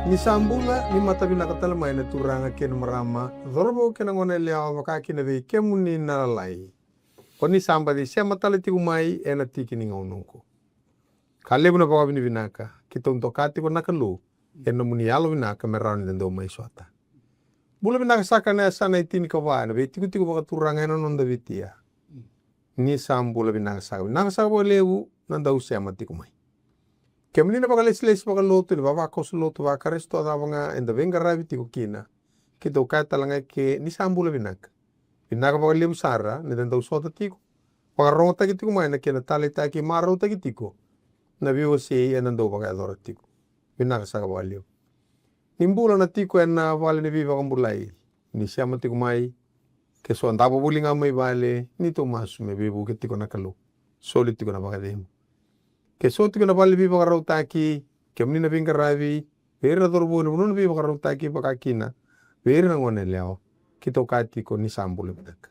Ni sambula ni mata binakatala mai na turanga ken marama dorbo ken ngone lea wakaki na vei kemuni nalalai. Oni samba di sia matala tiku mai ena tiki ni ngaunungko. Kalebu na baka binaka kita untokati ko nakalu ena muni alo binaka merani dendo mai suata. Bula binaka saka na sana itini kawana vei tiku baka turanga ena nonda vitia. Ni sambula binaka saka bo lebu nanda usia matiku mai. Kemini na baka les baka lotu ni baba kos lotu baka resto ada banga enda venga rabi tiku kina. Kita ukata langa ke ni sambula binaka. Binaka baka lebu sara ni dendo usota tiku. Baka rongo taki tiku mai na kena tali taki maro taki tiku. Na viwo si ena ndo baka adora tiku. Binaka saka baka lebu. Nimbula na tiku ena vale ni viva kambulai. Ni siama tiku mai. Keso andabo bulinga mai vale. Ni to masu me vivu ke tiku nakalu. Soli tiku na baka demu. Keso tiku na vale viva karau taki. Kemni na vinga ravi. Veri na dorbo ni bunu na viva karau taki baka kina. Veri na ngone leo. Kita ukati ko ni sambula binaka.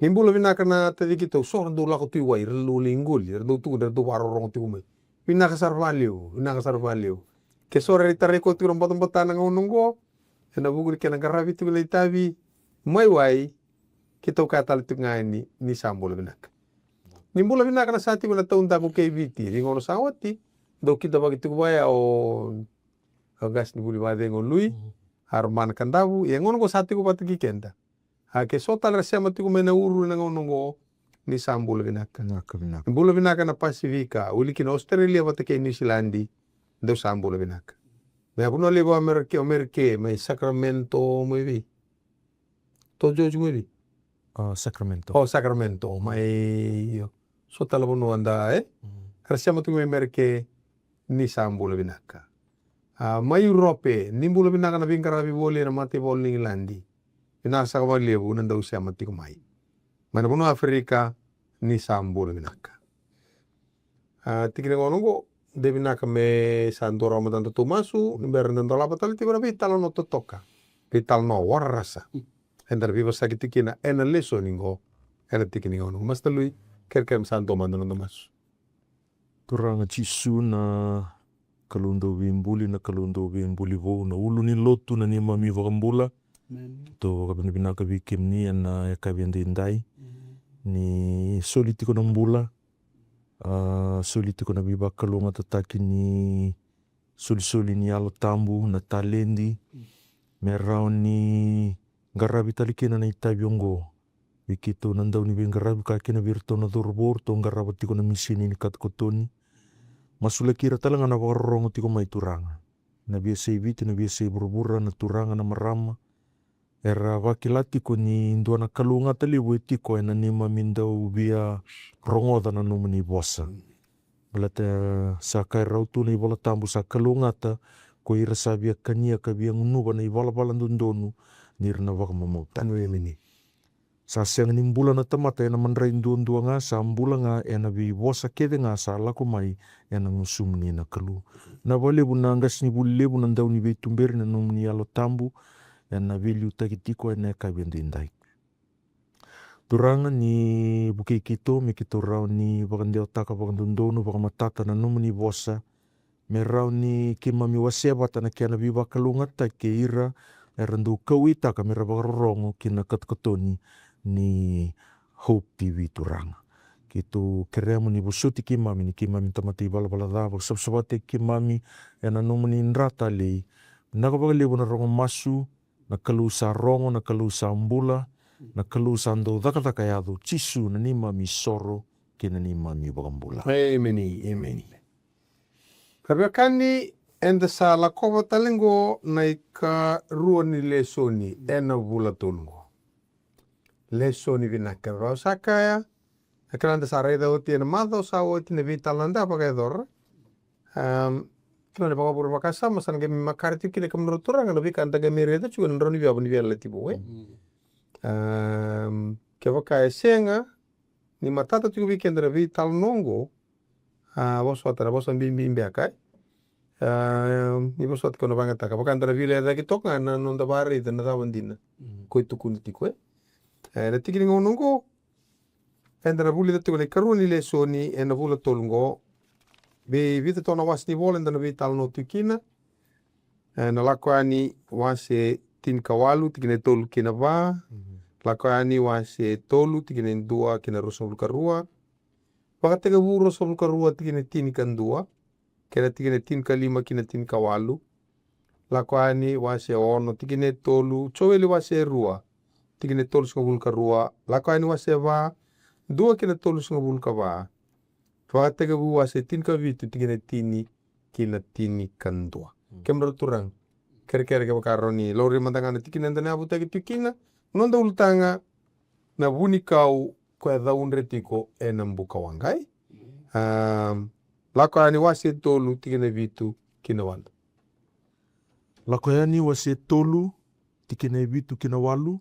Nimbula binaka na tadi kita usor do lako tuwa irelu lingul. Irelu tu der do waro rong tiku mai. Binaka sarvalio. Binaka sarvalio. Kesore ritare ko tiku rombotan nga ununggo. Ena buguri kena garavi tiku leitavi. Mai wai kita ukata tiku ngani ni sambula binaka. Nimbula binaka na sati ko na taunta ko KVT. Ringono sawati. Do kita bagi tiku baya o gas ni buli bade ngon lui. Harman kandabu. Yang ngono ko sati ko patiki kenda. Ke sotal resema tiku mena uru na ngonongo ni sambula binaka. Nimbula binaka na Pasifika. Uli kina Australia patake New Zealandi. Do sambula binaka. Mea puno lebo Amerike. May Sacramento mo ibi. Tojo mo ibi. Sacramento. Oh, Sacramento. May sotal puno anda resema tiku Amerike ni sambula binaka. May Europe. Nimbula binaka na bingkarabi boli na mati boli ni Landi. Binasa ka lebu nanda usia mati kumai. Mana puno Afrika ni sambula binaka. Tikine ngonongo de binaka me sandora matanta tumasu ber nanda lapa tali tiba vital no totoka. Vital no warrasa. Endar viva sakit tikina ena Lesoni ngo ena tikine ngonongo. Mas talui kerkem santo mandano tumasu. Turanga chisu na kalundo wimbuli na kalundo wimbuli vo na ulu ni lotu na ni mami vakambula. To kabini binaka vikim ni na yakabende indai ni soliti ko ng bula soliti ko na biba kalunga tataki ni soli ni alo tambu na talendi merau ni garabi talikina na itabiongo bikito nandaw ni bingarabi kakina birto na durbor to garabati ko na misini ni katkotoni masulakira talanga na wakarongo tiko may turanga na biasa ibiti na biasa iburbura na turanga na marama era wakilati ko ni ndua na kalunga tali witi ko ena ni mamindau bia rongoda na numani bosa. Balata sa kai rautu na ibola tambu sa kalunga ta ko ira sabia kania kabia ngunuba na ibola balandundonu nirna wakamamauta. Tanu yemini. Sa siang nimbula na tamata ena manrain duan-dua nga sa ambula nga ena bi bosa kede nga sa laku mai ena ngusumni na kalu. Na wale bu na angas ni bulebu na ndau ni beitumberi na numani alo tambu na vilju takitiko ena kabende indai. Turanga ni buki kito mi kito rau ni bakandeo taka bakandundono bakamatata na numani bosa me rau ni kimami wasebata na kiana biba kalungata ke ira erandu kawita ka mera bakarongo kina katkatoni ni Hope TV turanga. Kito keremo ni busuti kimami ni kimami tamati bala-bala sabsabate kimami ena numani nrata lei nakabagalibo na rongo masu na kalu sa rongo, na kalu sa ambula, na kalu sa ando daka yado, chisu na ni mami soro, kina ni mami bagambula. Amen. Kabakani enda sa lakoba talingo na ika rua ni Lesoni ena bula tulungo. Lesoni vinaka rao sakaya, akalanda sa reda oti ena madho sa oti na vitalanda pakai Kila ni baka pura makasa masan kami makarti kile kamno turang na bika anta kami reda juga nro ni biaba ni biala tibo Kaya kaya senga ni matata juga bika ndra vi tal nongo boso atara boso bimbi akai ni boso at kono banga taka baka ndra vile da kitok na nonda bari da na dina ko itu kunti ko na tikini ngongo endra buli da tole karuni Lesoni ena bula tolngo be vita tona was ni volen dan vital no tukina na lakoani wase tin kawalu tikine tolu kina va, lakoani wase tolu tikine dua kina rosol karua, pakatega vu rosol karua tikine tin kan dua, kena tikine tin kalima kina tin kawalu, lakoani wase ono tikine tolu, coweli wase rua, tikine tolu singabul karua, lakoani wase va, dua kina tolu singabul kava, pakatega vu wase tin kavitu tikine tini kina tini kan dua. Kemro turang kere-kere ke bakaroni lori matangana tikina ndane abu tagi tikina nonda ultanga na vunikau kwa daun retiko enambuka wangai lakoani wase tolu tikina vitu kina walu Lakoani wase tolu tikina vitu kina walu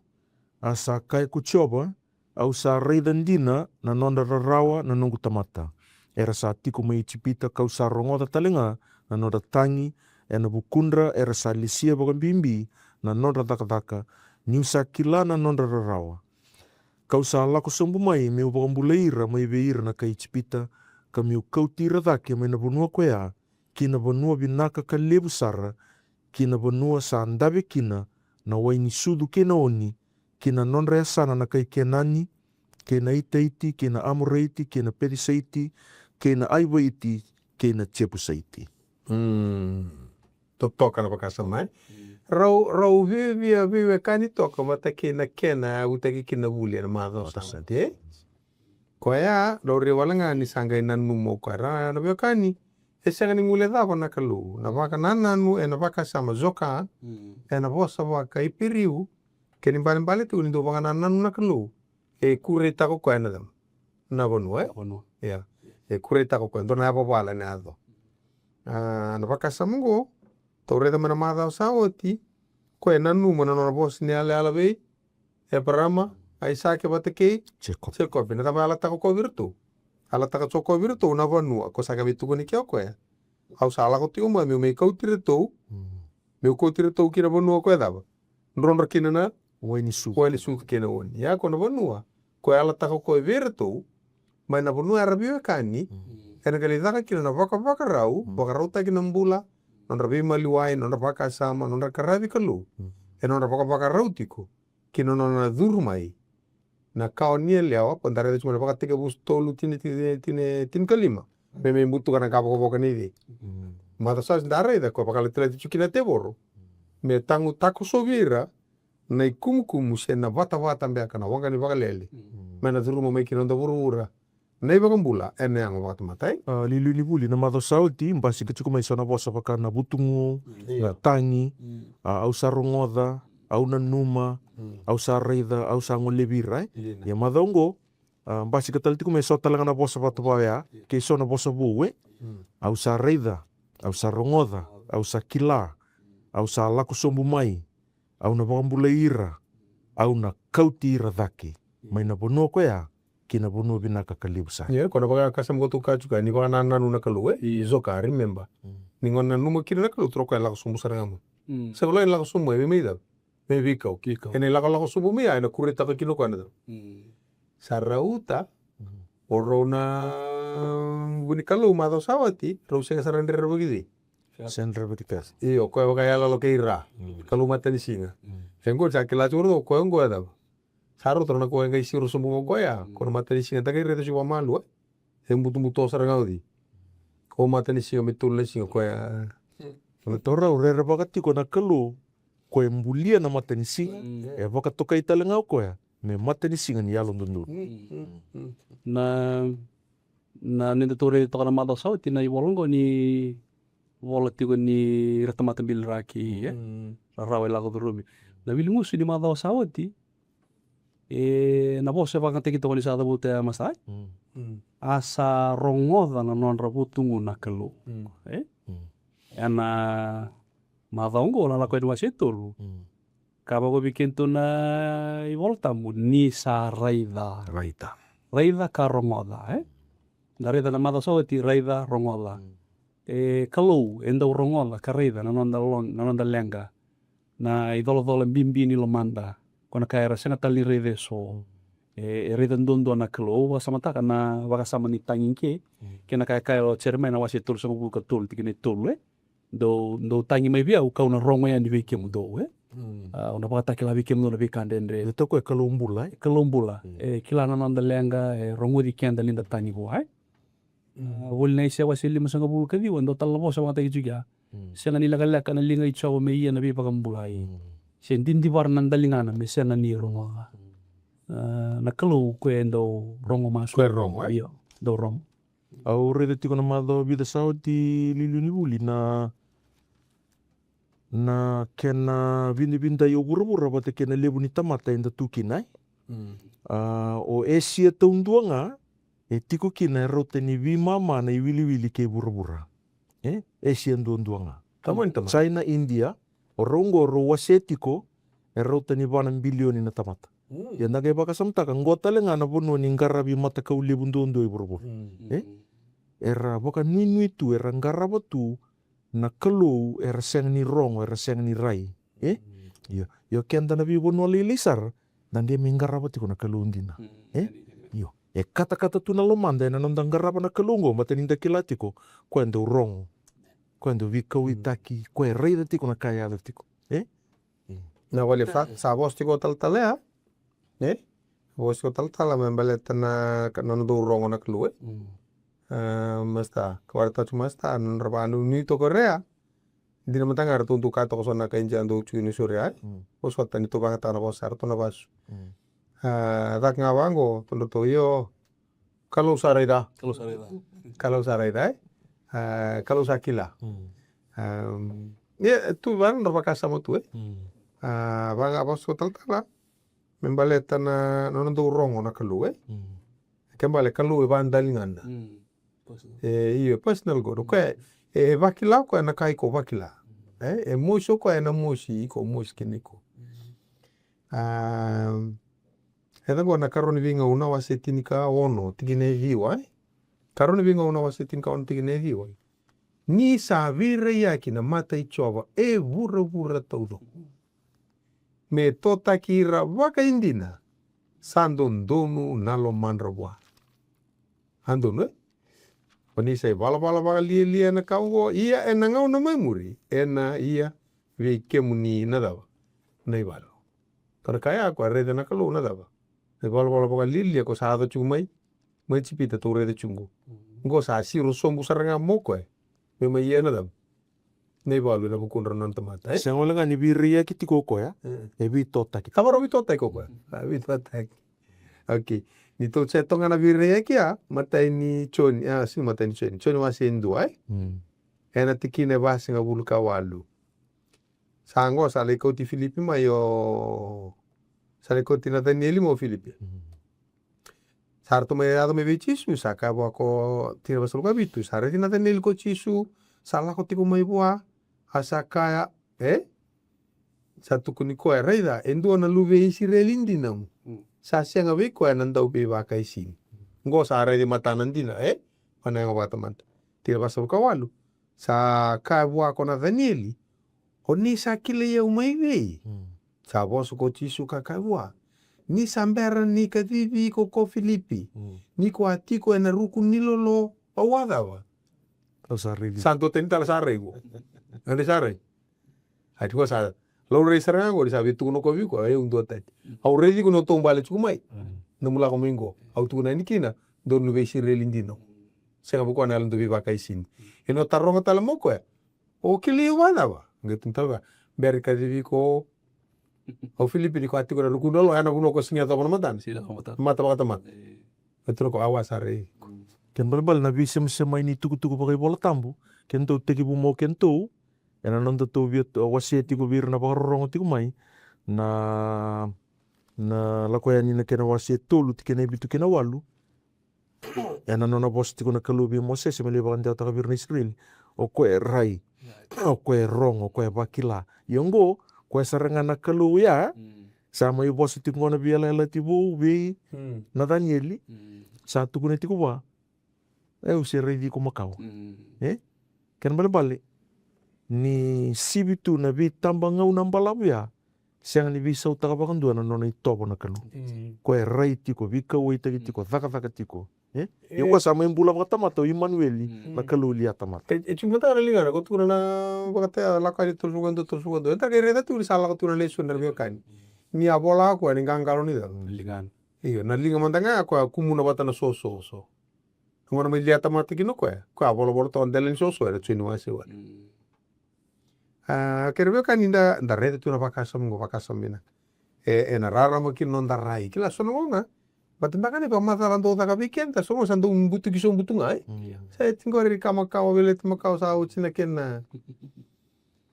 asa kai kuchoba au sa reidandina na nonda rarawa na nongu tamata era sa tiku mai cipita kau sa rongota talenga na nonda tangi ena bukundra era sa lisia bagan bimbi na nonda taka-taka niu sa kila na nonda rarawa. Kau sa lako sombu mai meu bagan buleira mai veira na kai cipita ka meu kau tira dhake mai na bonua koea kina bonua binaka ka lebu sara kina bonua sa andabe kina na waini sudu kena oni kina nonda ya sana na kai kenani kena itaiti, kena amoreiti, kena perisaiti, kena aiwaiti, kena cepusaiti. Toka na pakasama rau vive kani toka mata kena utaki kina vuli na madho sante koya lori walanga ni sanga ina numo kwara na vio kani esanga ni ngule dhava na kalu na vaka nananu ena vaka sama zoka ena vosa vaka ipiriu keni mbali tu nindo vaka nananu na kalu kure tako kwa ena dam na bonua ya kure tako kwa ndo na hapo wala ni adho na vaka samungo taureda mana madha usawati kwa nanu mana nona bos ni ala bei parama aisake batake chekopi na tama ala tako ko virtu ala taka choko virtu na vanua ko saka bitu ko ni kyo kwa au sala ko tiuma me kautire to me kautire to kina vanua ko daba ndronra kina na wani su kina woni ya ko na vanua ko ala taka ko virtu mai na vanua arabio kani ena kali daka kina na vaka rau ta kina mbula nonra bima liwai nonra baka sama nonra karavi kalu nonra baka rautiko kina nona dhurmai na kao nie lewa pantare de cuma baka tiga bus tolu tin kalima me butu kana kapo boka ni mata sas dare da ko baka letela kina teboro me tangu taku sovira na ikumu sena vata mbe kana wanga ni baka lele mena dhurma me kina ndavurura nei bagambula ene ang waktu matai lilu ni buli na madho sauti mbasi kecuku mai sona bosa paka na butungu na tangi au sarongoda au na numa au sa reida au sa ngolebira ya madongo mbasi ketal tiku mai sota langa na bosa patu pawea ke sona bosa buwe au sa reida au sa rongoda au sa kila au sa laku sombu mai au na bagambula ira au na kauti ira dhake mai na bonua koea kina bonua binaka kalibu sa. Yeah, kona baka kasam gotu kacuka ni baka nanu na kalu I zoka remember. Ni ngona numa kina na kalu troko lako sumbu sarangama. Sebelum lako sumbu me meida. Me vikau. Ene lako sumbu me ena kurita ka kino kana. Sarauta orona Vunikau madho sawati rausenga sarandera begidi. Sendra begitu. Iyo ko baka yala lo keira. Kalu mata di singa. Fengko sakila churdo ko ngo ada. Saru torna ko ngai siru sumbu ko ya ko mata ni singa tagai reto siwa malu butu sarangau di ko mata ni singa betul le singa ko ya tora urera bakati ko na kalu ko embulia na mata ni singa e baka toka italengau ko ya me mata ni singa ni yalon dundu na nenda tore toka na mata sau tina I walongo ni volatigo ni retamata bilraki ya rawe lago durumi na bilingusu ni mata sau ti na bose baka teki toko ni sa bute masai asa rongoda na non rabutungu na kalu ana madongo na lako edwa setulu kaba go bikin tu na I voltamu ni sa raida ka rongoda dari na mada so ti raida rongoda kalu enda rongoda ka raida na non da lenga na idolo bimbi ni lomanda kona kaira sena tali rede so rede ndondo na klo sama ta kana waka sama ni tangin ke kena kaya lo cerme na wasi tul sama buka tul tikine tul do tangi mai via uka una rongo ya ni vike mu do una pakata kila vike mu na vikande endre Ito ko e kalumbula kalombula kila na nanda lenga rongo di kenda linda tangi ko wol nei se wasili masanga bulu kadi wando talamo sa mata juga senga nila kala kana linga itsawa me iya na bi pakambulai sen dindi war nanda lingana me senga ni rongo na kalu ko endo rongo masu Ko rongo iyo do rongo au rede tiko na madho vida sao ti liliuni uli na kena vini-vinda i o vura-vura wate kena levu ni tamata inda tukinai. O esia taunduanga e tiko kina e rote ni vi mama na i wili-wili ke vura-vura. Esia nduanduanga. China, India, o rongo ro wase tiko e rote ni vana bilioni na tamata. Ya naga baka samtaka ngota le ngana vono ni ngarabi mata kau levu nduandu i vura-vura. Era baka nui tu era ngaraba tu na kalou era seng ni rongo era seng ni rai. Yo kenda na vi vono lilisar dan dia mengaraba tiko na kalou ndina. Yo kata-kata tu na lomanda na nonda ngaraba na kalungo mata ninda kilatiko kwendo rongo. Kwendo vikau itaki kwe reida tiko na kaya ala tiko. Na wale sa bos tiko tal-talea. Bos tiko tal-tala membaleta na nonda rongo na kalou masta kwarta cuma sta nrabanu ni to korea dina matanga tuntu ka to sona ka inja ndo chu ni surya os wata ni to ba ta na bosar to na bas dak ngawango to yo kalau saraida kalau sakila ya tu ban nraba ka samo tu banga bos ko tal-tala membaleta na nondo rongo na kalu kembale kalu ban dalingan iyo personal go ko vakila ko na kai ko vakila moisho ko na moshi ko moshi kiniko go na karoni vinga una wasetini ka ono tigine hiwa karoni vinga una wasetini ka ono tigine hiwa ni sa vire yaki na mata ichova vura todo me tota kira vaka indina sandon donu nalo manrwa andon Pani sai bala lia na kaungo ia na ngau na memori na ia vi kemuni na dava nei balo kara kaya ko rede na kalu na dava e bala lia ko sa chumai mai chipita to rede chungo ngo sa siru sombu saranga moko me mai ia na dava nei balo na kunra non tamata sengola ngani biria kitiko ko ya e vi tota ki tabaro vi tota ko vi tota okay ni to tonga na virre kia mata ini choni si mata ini choni wasi ndua ena tikine basi nga Vunikau walu sango sale koti Filipi mayo sale koti na Danieli mo Filipi sarto me ado me vichisu saka ko tira basol ka bitu sare tina Danieli ko chisu sala ko tiko mai bua asaka satu kuniko reida endo na luve Israelindi nam sa sianga wiko nanda ubi baka isin ngo sa re di mata nandina mana ngo bata man tira basol kawalu sa ka bua ko na Danieli oni sa kile ya umai we sa bosu ko chisu ka bua ni sambera ni kadivi ko Filipi ni ko atiko na ruku nilolo awadawa santo tenta la sarego ande sare ati ko sa lo re saranga ko sa bitu no ko viko un do tat au re di ko no tombale chumai no mula ko mingo au tu na nikina do no ve sirelindino senga bu ko na ndo viva kaisin eno taronga tala moko o kili wadawa ngetum tawa ber ka di viko au Filipi ko atiko na ruku no ana kuno ko singa to matan mata betul ko awas are ken balbal na visem semai ni tuku pakai bola tambu ken to teki bu mo ken to ena nonda to viet wase tiko vir na parongo tiko mai na lakoya ni na kena wase tolu tikena bitu kena walu ena nona bos tiko na kalubi mose se mele banda ta vir na Israel o ko rai o ko rongo ko bakila yongo ko saranga na kalu ya sama i bos tiko na biela la tibu bi na Danieli satu kuna tiko wa se ready ko makau ken bale ni sibitu na bi tambang ngau nambalabu ya siang ni bisa utaka bakan dua na nona itopo na kalu ko rai tiko vika wai tiki tiko thaka tiko Ia koa sama imbula vakatamata o Emmanueli na kaluli atamata. E cuma tara lingana ko tuna na bakata lakali tulsugan entar kere tu sala ko tuna lesu na kan ni abola ko ni gangalo ni da Lingan. iyo na linga mandanga ko kumuna batana so ngona me liata mata kino ko abola bolo ton delen so era tsinu ase wa kere kan inda rede tuna vakasam mina na rara mo kino ndarai kila sono ngona Batimbakan pa matarando ta kabikenta somo sandu butu kiso butu ngai. Saya tinggal kama kawa belet makau sa ucina kena.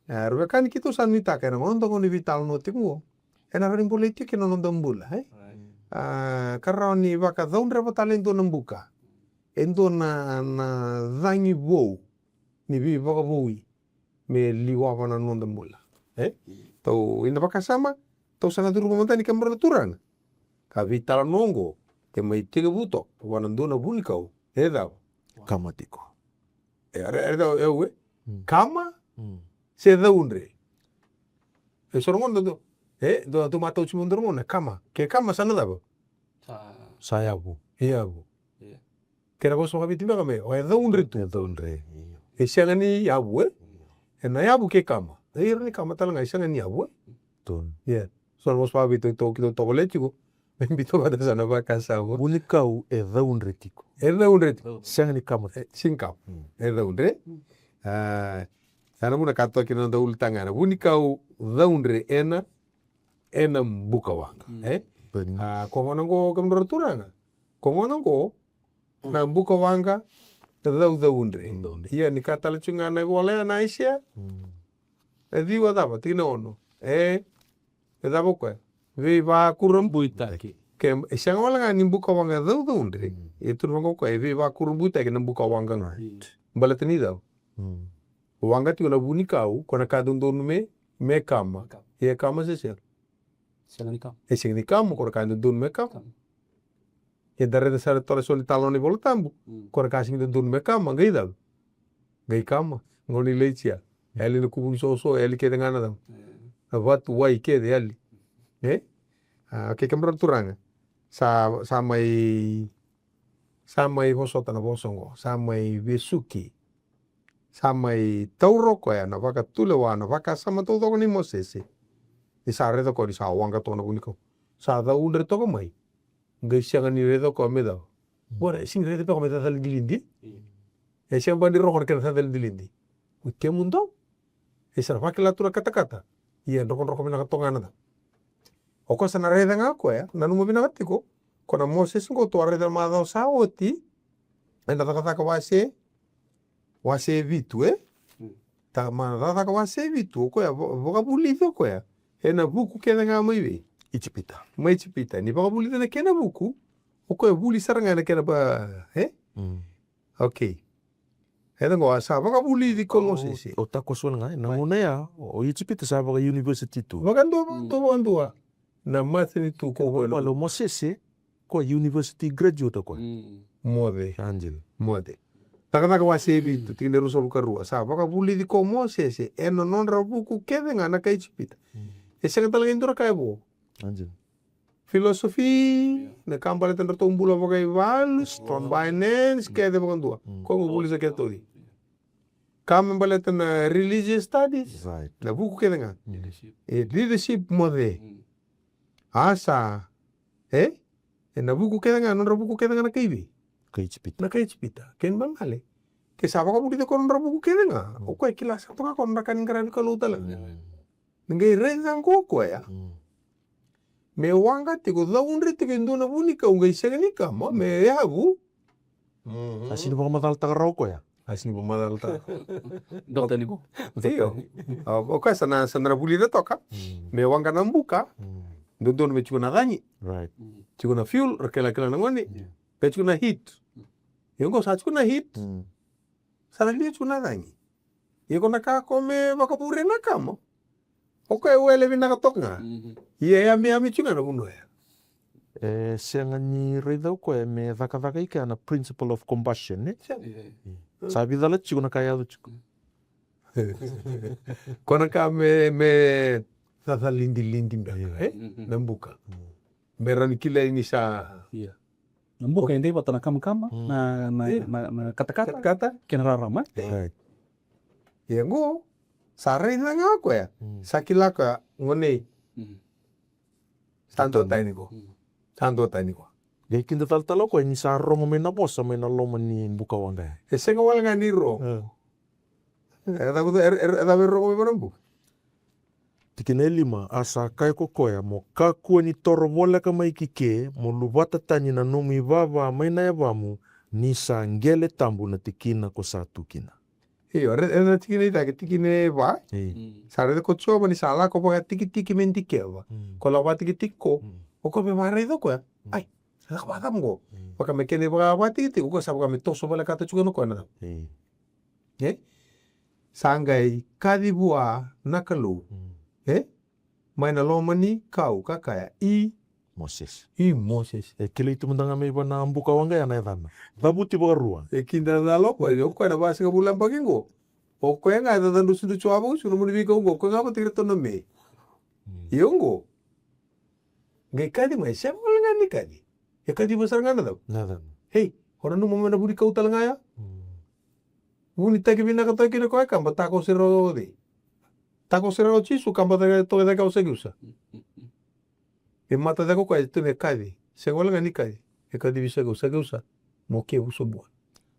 Arbe kan kitu san mita kena ngondo ngoni vital no tingu. Ena rin politik kena nondo mbula karena ni baka daun reba talento nambuka. Endo na zangi bou. Ni bi baka boui. Me liwa wana nondo mbula. Tau inda baka sama. Tau sana turu mamantani kamera turang. Ka vital nongo. Ke mai tiga buto wana ndona Vunikau edau Kama tiko. edau ewe kama se daunre sorongon do do mata uci mundormona kama ke kama sana dabo Saya bu. iya bu kera boso habitimba kame o daunre tu Daunre. siangani yabu na yabu ke kama ni kama talanga siangani yabu Ton. so mos pa bito to kito to boletigo Invito pada sana vakasa wo. Vunikau daunre tiko. Daunre. Siang ni kama. Singkap. Daunre. Sana muna kato kina daul tangana. Vunikau daunre ena mbuka wanga. Kongono ko kamdora turanga. Kongono ko na mbuka wanga daunre. Iya ni kata lecunga na wale na isia. Diwa daba tina ono. Daba kwa. Viva kurumbuita ke siang wala nga nimbuka wanga daunre. Itu mango kwa viva kurumbuita ke nimbuka wanga nga. Balatani daw. Wanga ti na Vunikau kona kadundonu me kama. Ye kama sesel. Siang ni kama kona kadundonu me kama. Ye darre sare tore soli taloni bolotambu. Kona kasing dundonu me kama ngai daw. Ngai kama ngoni leicia. Eli no kubun so eli ke ngana daw. Watu wai ke de eli. Oke kamera turanga samai hosota na bosongo samai besuki samai tauroko ya na vaka tulewa na vaka sama todo ni mosese ni sa redo ko di sa wanga to na Vunikau sa da undre to ko mai ngai sianga ni redo ko me da bora sing redo ko me da dal dilindi siang bandi rokon ken sa dal dilindi ke mundo sa vaka la tura kata iya rokon me na tongana da Oko sana reda ngako ya, nanu mo binakatiko. Kona Moses ngo to reda madao saoti. Enda taka wase vitu Ta mana taka wase vitu ko ya voka bulito ko ya. Ena buku kena nga maiwe. Ichipita. Mai chipita ni voka bulito na kena buku. Oko ya buli saranga na kena ba Okay. Eda ngo asa voka buliti ko Moses. O tako suan ngai na ngona ya. O ichipita sa voka university tu. Voka ndo na matini tu ko ho Walo Mosese ko university graduate ko. Mode. Angel. Mode. Taka wase vitu tine ruso lukarua. Sa baka buli di ko Mosese eno non rabuku keve nga na kai chipita. Ese talaga indura kai bo. Angel. Filosofi na kampale tendra tombula baka values, finance kede baka ndua. Ko buli sa ketodi. Kama bale na religious studies. Right. Na buku kede nga. Leadership mode. Asa na buku keda nga non buku keda nga na kaibi Kaichipita ken bangale ke saba ka bulito ko non buku keda nga o ko kila sa to ka kon kan ngara ka luta lang ngai rezang ko ya me wanga te ko da un rete ke ndona Vunikau ngai segani ka mo me yabu asini baka matal tagarau ko ya asini bo madal ta Dokter niko. teo o ka sana bulito to ka me wanga nambuka Dondon me chukuna ganyi. Right. Chukuna fuel rakela na ngoni. Pe chukuna heat. Yongo sa chukuna heat. Sala li chukuna ganyi. Yego na ka kome bakapure na kamo. Oka wele vina katoknga. Ye ami chukuna na buno ya. Sianga ni reidau ko me vaka ika na principle of combustion Sabi dala chukuna kaya do chuku. Kona ka me Tata lindi mbaka nambuka. Merani kila ini sa Mbuka hindi pa na kama-kama na kata-kata Kata kinararama. Right. ya ngo sarai na nga ko ya. Sakila ka ngone santo tayo ko. Santo tayo ko. Gaya kinda tal-talo ko, ni sa romo may napos sa may naloman ni Vunikau anga. Ese nga wala nga ni ro. Eta ro ko meron bu. Tikine lima, asa kai ko koya, mo kakua ni toro wala ka mai kike, mo lubata tani na numi vava mai na yawamu, ni sa ngele tambu na tikina ko sa tukina. Iyo, era tikine ita ke tikine va. Sare de ko choba ni sala ko pa tiki mentikeva. Ko la va tiki ko. O ko me mare do ko. Ai, sa ka ba mo. Paka me kene ba va tiki ko sa me toso bala kata chuga no ko na. Sangai kadibua nakalu. Mai na lomani kau kakaya Moses. Moses. Kila itu mendanga me iba na Vunikau anga ya na edana. Vabuti baga rua. Kinda na lo ko na ba sa bulan pagingo. O ko nga da dandu sudu chwa bo suno muni ko ngo ko nga ba tirto no me. Yongo. Ngai kadi mai sa wala ni kadi. Ya kadi besar ngana daw. Nada. Hey, ora no mo na Vunikau talanga ya. Vunita ke bina kata kina ko ka ba ta ko sero de. Tako sera o chisu kamba da to da ka o segusa. E mata da ko ka tu ne kadi. Se gola ngani kadi. E kadi bisa go segusa. Mo ke uso bo.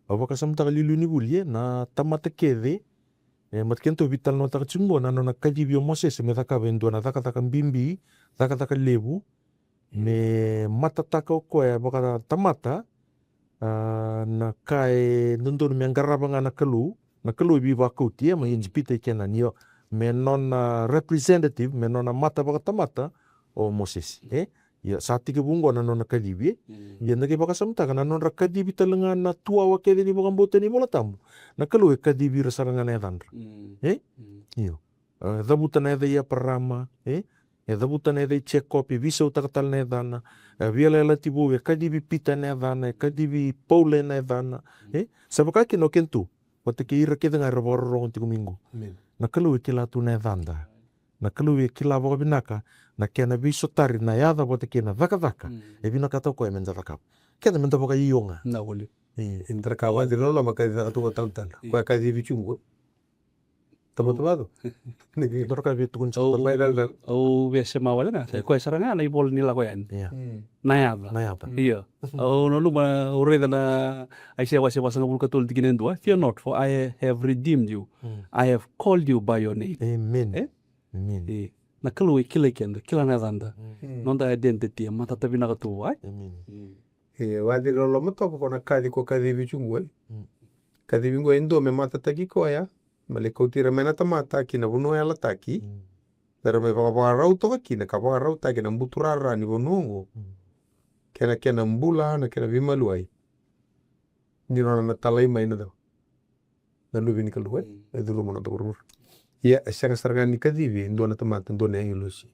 Ava ka samta lilu ni bulie na tamata kede. Mat kento vital no ta chungo na no na kadi bio Moses me ta ka vendo na ta ka bimbi, ta ka lebu. Me mata ta ka ko ya baka tamata na kai nundun me ngaraba ngana kalu. Na kalu bi va ko tie ma injipite kena nio. Me nona representative, me nona mata baka tamata o Moses. Ya sati ke bungo na nona kadibi. Ya nake baka samta na nona kadibi talanga na tua wa kede ni baka mbote ni bola tamu. Na kalu kadibi rasaranga na edandra. Iyo. Dabuta na eda ia parama. Dabuta na eda i check copy visa utakatal na edana. Viala ela tibu kadibi pita na edana. Kadibi paule na edana. Sabakaki no kentu. Wate ke ira keda ngai rabororo ntiku mingo. Na kalu kila tu na danda. Na kalu kila boga binaka. Na kena viso tari na yada bote kena vaka. E binaka tau ko e menda vaka. Kena menda boga ionga. Na wali. Indra kawan di rolo maka di tu tal. Ko ka di bichungo. Tabo. Ni Dora ka vitu kunci. Au biasa mawala na. Ko saranga na ibol nila ko yan. Na yada. Iya. Oh no luma ureda na I say wase wasanga bul katul tikinen dua. Fear not, for I have redeemed you. I have called you by your name. Amen. Na kalu kila kendo kila na danda. Nonda identity mata tabi na katu ai. Wadi rolo mato ko na kadi ko kadi bichungo. Kadi bingo endo me mata taki ko ya. Male ko tira mena tamata kina buno ya lataki. Dara me pa rau to kina ka pa rau ta kina mbuturara ni bonongo. Kena mbula na kena vimaluai. Ni rona na talai mai na daw. Nalu bini kaluai. Dulu mo na to. Ya sanga sarga ni kadivi ndo na tamata ndo na yulosi.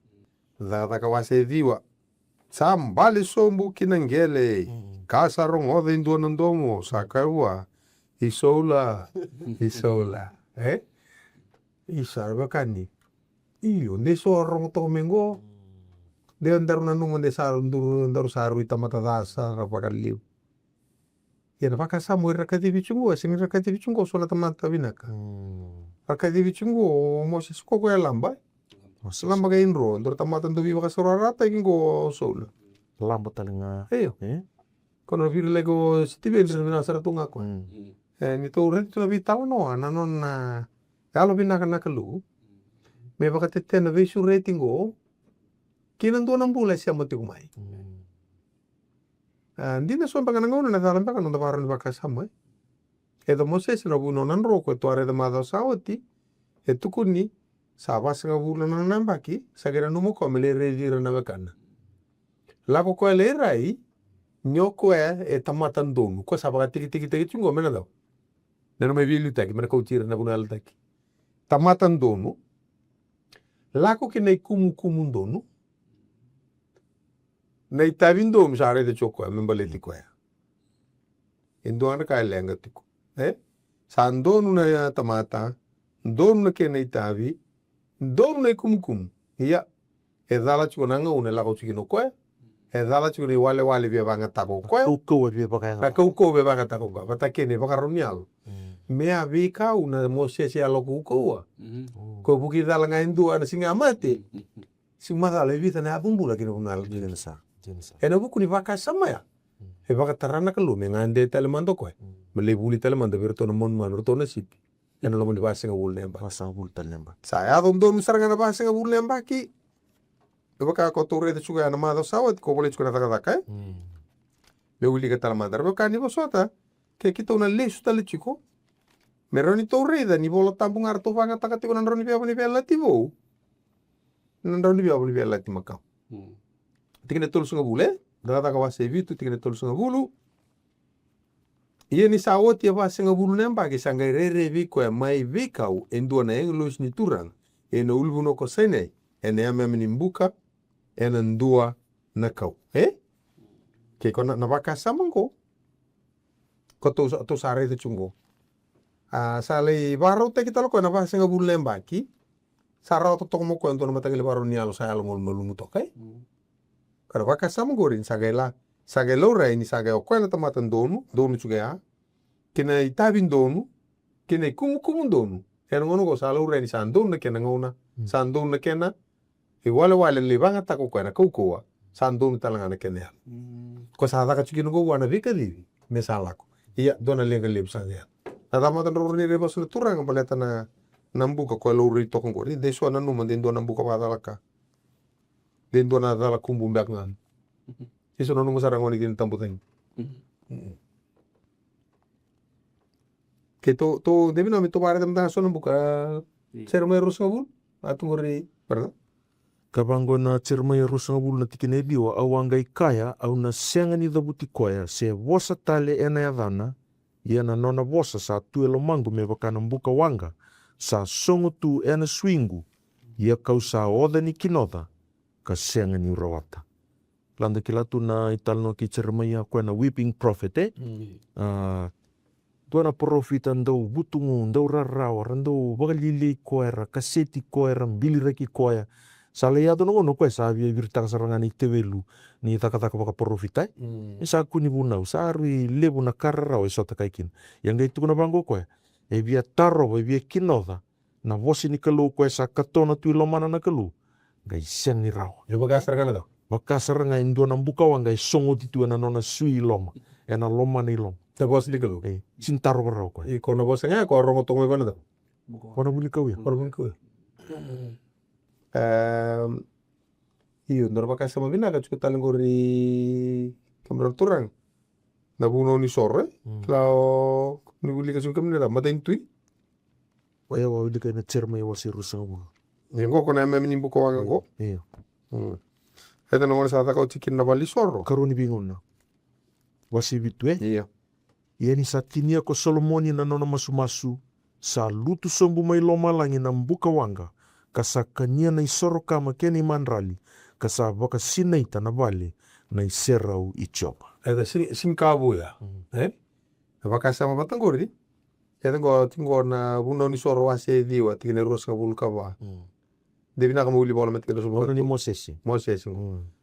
Da ka wase diwa. Sambali sombu kinangele. Kasa rongo de ndo na ndomo sakawa. Isola. Isarba kani. Iyo ndeso rongo to mengo. De andar na nungo de sar nduru saru itamata dasa rapakaliu. Ya napaka samu rakati chungo sing rakati chungo sola tamata binaka. Rakati chungo Moses koko ya lamba. Lamba ga inro nduru tamata ndo biwa kasorarata ingo sola. Lamba talinga. Eyo. Kono viri lego stibe ndina saratunga ko. Ni to ure to vitao no na kalau binaka nakalu. Me baka tetena visu rating go. Kinan do nang bula siya mati kumai. Hindi na so baka nangono na talang baka nung daparan baka sama. Edo Moses na buno nan roko to are da madaw sawati. Eto kuni sabas nga bula nang nambaki sagira numo ko mele rejira na bakana. Lako ko lerai nyoko e tamatan donu ko sabaka tiki chungo mena daw. Nano may bilu taki mana ko tira na bunal taki. Tamatan donu. Lako kinay kumu donu. Na itavindo msare de choko membaleti ko ya. Indo ana ka lenga tiko. Sandonu na tamata, donu na kena itavi, donu na kumu. Iya. Edala chiko nanga una lako chikino ko ya. E dala churi wale via vanga tako koe. Kau via pakai. Na kau via vanga tako koe. Vata kene vakaronialo. Mea Vunikau na Mosese alo kukua. Ko buki dala ngaindua na singa mate. Simata le vita na abumbula kina unal. Jensa. E na buku ni vaka sama ya. E vaka tarana kalu me ngande telemando koe. Mele buli telemando virto na mon man virto na sipi. E na lomo ni vasenga bul nemba. Pasang bul telemba. Saya dom saranga na vasenga bul nemba ki. E vaka ko tore de chuga na mado sawat ko bole chukuna taka me uli ka talamanda. Vaka ni bosota ke kita una lesu tale chiko. Meroni tore da ni bola tampung arto vanga taka tiko nandroni via lativo. Nandroni via latimaka. Tikine tolu sunga bule. Data ka wase vitu tikine tolu sunga bulu. Ia ni sawot ia wase nga bulu nemba ke sanga rere viko ya mai Vunikau endua na englos ni turang. E na ulvu no ko sene. E na yame menimbuka. E na ndua na kau. Ke kona na waka samango. Ko to sare te chungo. Sale baro te kita loko na wase nga bulu nemba ki. Sarao to toko moko endua na matangile baro ni alo sa alo malumu tokai. Kada waka samango rin sagai laura ini sagai okoe na tamatan donu chuga ya. Kena itabin donu, kena kumu donu. Kena ngono ko sa laura ini sandonu na kena ngona, sandonu na kena. E wale le banga tako koe na kukua, sandonu talanga na kena ya. Ko sa daka chukino ko wana vika divi, me salako. Iya, dona lenga lep sa ya. Na tamatan roro ni rebas na turang paleta na nambuka koe laura i tokong kori. Deswa na numan den dona nambuka padalaka. Den dona dala kumbu mbak ngan. Iso no nungu sarang oni kin tambuteng. Que to devi no me to pare tamta so buka cermai rusngabul atungori pardon. Kabango na cermai rusngabul na tikine diwa awangai kaya au na sengani da butikoya se vosa tale ena yadana ia na nona vosa sa tuelo mangu me wakana mbuka wanga sa songo tu ena swingu ia kau sa oda ni kinoda ka sengani urawata. Landa kilatu na italno ki cermai a koe na weeping prophet tuana profita ndau butungu, ndau rarawa, ndau wakalili koera, kaseti koera, biliraki koea. Sale ia tono ngono koe sa via virtaka sarangani tewelu ni taka waka profita. Sa kuni bunau, sa arui lebu na kararao e sota kaikin. Yang gai tukuna bango koe, e via taro, e via kinoda, na vosi ni kalu koe sa katona tui lomana na kalu. Gai siang ni rao. Yo bakasarangana do. Bakasaranga indua na Vunikau gai songo titu na nona sui loma. E na loma ni loma. Ta bos li kalu. Sintaro karao koe. I kono bos nga ko rongo tongo kono do. Kono Vunikau ya. Kono Vunikau. Iyo ndor bakasama bina ka talengori kamera turang. Na buno ni sore. Lao ni buli ka sungkam ni da mata intui. Waya wa wili ka na cermai wasi rusangabul. Ngo kona eme menimbuka wanga ngo. Iya. Eta na ngone sa ta kau tikin na bali soro. Karuni bingung na. Wasi vitu Iya. Ia ni sa tinia ko Solomoni na nona masu-masu. Sa lutu sombu mai loma langi na mbuka wanga. Kasa kania na isoro kama keni manrali. Kasa waka sinaita na bali. Na iserau ichopa. Eta sing kabu ya. Bakasama batangori. Eta ngo tingo na buno ni soro wase diwa tikine roska bulkava. Devi na kama uli bola met kena Ono ni Moses. Moses.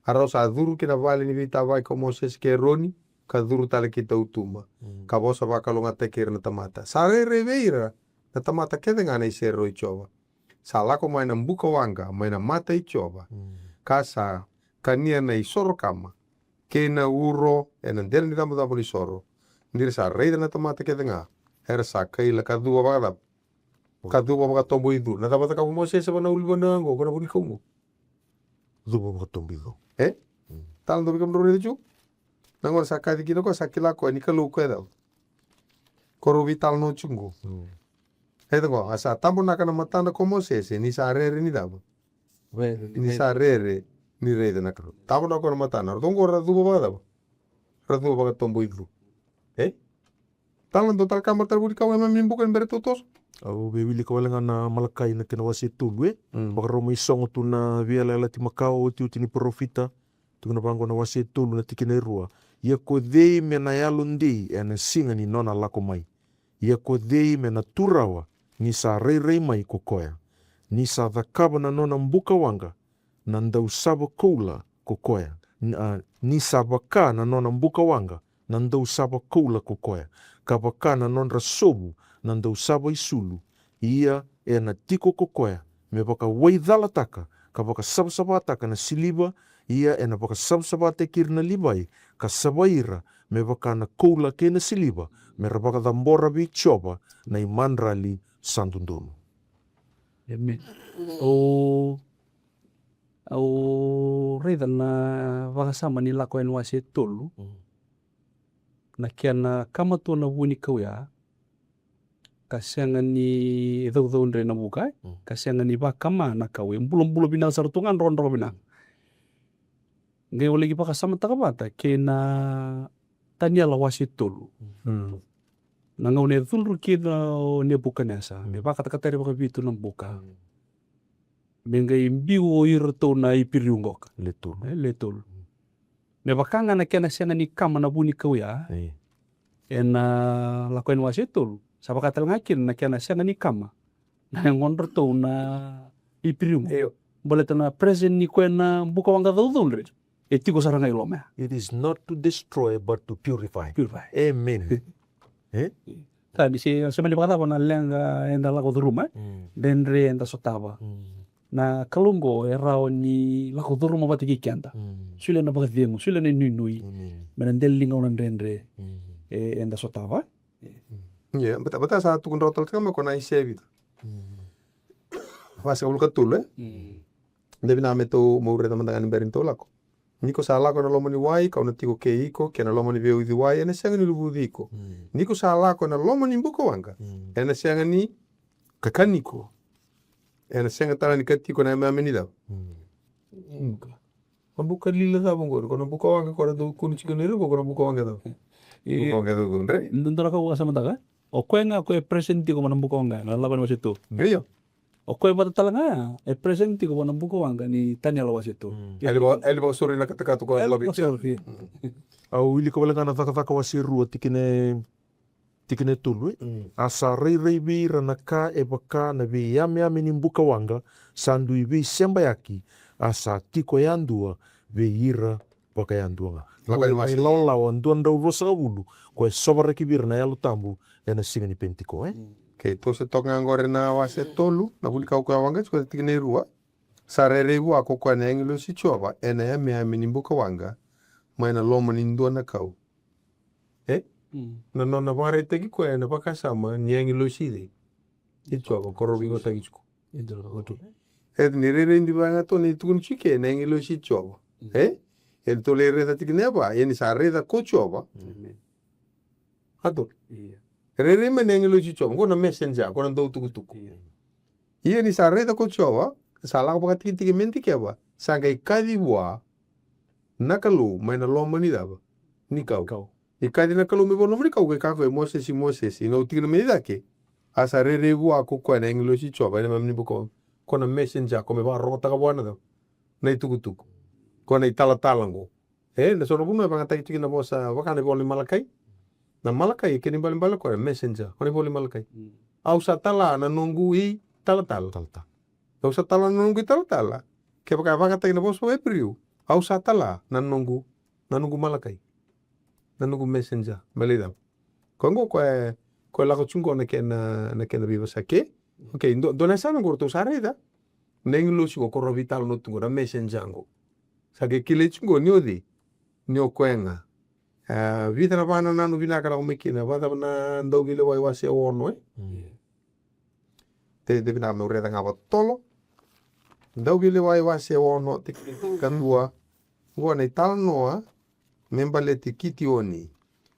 Arau sa duru kina vale ni vita vai ko Moses ke roni ka duru tale kita utuma. Ka bosa va kalonga tekir na tamata. Sare reveira na tamata kede ngana isero ichova. Sala ko mai na mbuka wanga, mai na mata ichova. Kasa kania na isoro kama. Kena uro ena ndel ni tamu tamu isoro. Ndiri sa reida na tamata kede nga. Era sa kaila ka dua bagada. Kadua mga tombo idu. Natabata ka Moses sa na uliban na ngo kana Vunikau mo. Duba mga tombido. Talang dobi kam rori chu. Nangor sa kadi kino ko sa kila ko ni kalu ko daw. Koro vital no chungo. Eta ko asa tambo na kana matanda ko Moses ni sa rere ni daw. Ni sa rere ni rede na kalu. Tambo na ko na matana. Dongo ra duba ba daw. Ra duba ba tombo idu. Talang do tal kamar tal Vunikau ema mimbukan bertutos. Au bewili ka wala na malakai na kina wasi tulu baka romo isongo tu na via lela ti Makau ti utini profita tu na bango na wasi tulu na tikina rua ia ko dei me na yalundi ena singa ni nona lako mai ia ko dei me na turawa ni sa rei mai ko koya ni sa dhakaba na nona mbuka wanga na ndau sabo koula ko koya ni sabaka na nona mbuka wanga nandau saba koula kokoya. Kabaka na non rasobu nandau saba isulu. Ia e na tiko kokoya me baka waidhala taka ka baka sabsaba taka na siliba. Ia e na baka sabsaba te kirna libai ka sabaira me baka na koula ke na siliba me rabaka dambora bi choba na imanrali sandundunu. Amen. Au reida na wakasama ni lako en wase tolu na kia na kamatua na Vunikau ya kasianga ni dhau ndre na bukai kasianga ni wakama na kau bulo bina sartungan ron bina ngai ole ki pakasama takabata ke na tania la wase tolu na ngau ne dhulru ki na ne bukanesa me wakatakatari wakabitu na buka mengai mbiu o irato na ipiriungoka letol me bakanga na kena sianga ni kama na Vunikau ya na lakoen wasetol sabakatal ngakin na kena sianga ni kama na ngondro to na ipiriung boleta na present ni kwena buka wanga dodol etiko saranga ilome. It is not to destroy but to purify. Amen. Tadi si semani pakata na lenga enda lako duruma denre enda sotava na kalungo erao ni lako duruma batiki kianta sule na bakathiengu sule na nui menandelinga una denre enda sotava bata sa tukun rotol kama kona isevita fasa ulu katule devi na meto moure tamandangan berinto lako niko sa lako na lomoni wai kau na tiko ke iko ke na lomoni veu di wai ena sianga ni lubu diko niko sa lako na lomoni mbuko wanga ena sianga ni kakaniko ena sianga tala ni katiko na ema menida kon buka lila da bongo kon buka wanga kora do kuni chikanere ko kon buka wanga da buka wanga do ndre ndora ka wasa mataga o kwenga ko e presenti ko mana buka wanga na laban wasitu ngeyo o koe batatalanga e presenti ko mana buka wanga ni tania la wasitu ele ba sori na katakatu ko labi au ili ko balanga na taka wasiru tikine tulu asa rei bira na ka e baka na bi yame ni mbuka wanga sandu ibi semba yaki asa tiko yandua be ira baka yandua nga ko lawa ndonda rosa ulu ko sobara kibir na yalu tambu ena singa ni pentiko ke to se toka ngore na wase tolu na Vunikau ko wanga ko tikine rua sarere bua ko ko na englo si chova ena yame ni mbuka wanga maina lomo ni ndona kau na nona ware teki ko na pakasama nyangi lo side itwa ko korobi ko tagisko ni rere ndi banga to ni tukun chike na ngi lo si chova el to le reda tikine ba yeni sa reda ko chova ato rere me ngi lo si chova ko na messenger ko na do tuku yeni sa reda ko chova sa la ko tiki menti ke ba sa ga ikadi bua nakalu maina lomo ni daba ni kau ikadi nakalu me bono Vunikau ke kako e Moses no tigna me dake asa rere bua ko ko na englo si choba na mamni buko ko na messenger ko me ba rota ka bona da na tuku ko na itala talango na sono buno ba ngata tigna bosa wakane boli malakai na malakai ke ni bali ko messenger ko ni boli malakai au sa tala na nungu i tala au sa tala na nungu tala ke ba ngata ina bosa e priu au sa tala na nungu malakai na nungu messenger balida kongo ko la ko chungo na kena viva sake okay dona sana ngorto sareda nenglo si ko vital no tungo na messenger ngo sake kile chungo ni okwenga vita na bana nanu vina kala umekina bata na ndo vile wai wase ono te de vina me reda ngaba tolo ndo vile wai wase ono te kandua ngona ital noa membaleti kiti oni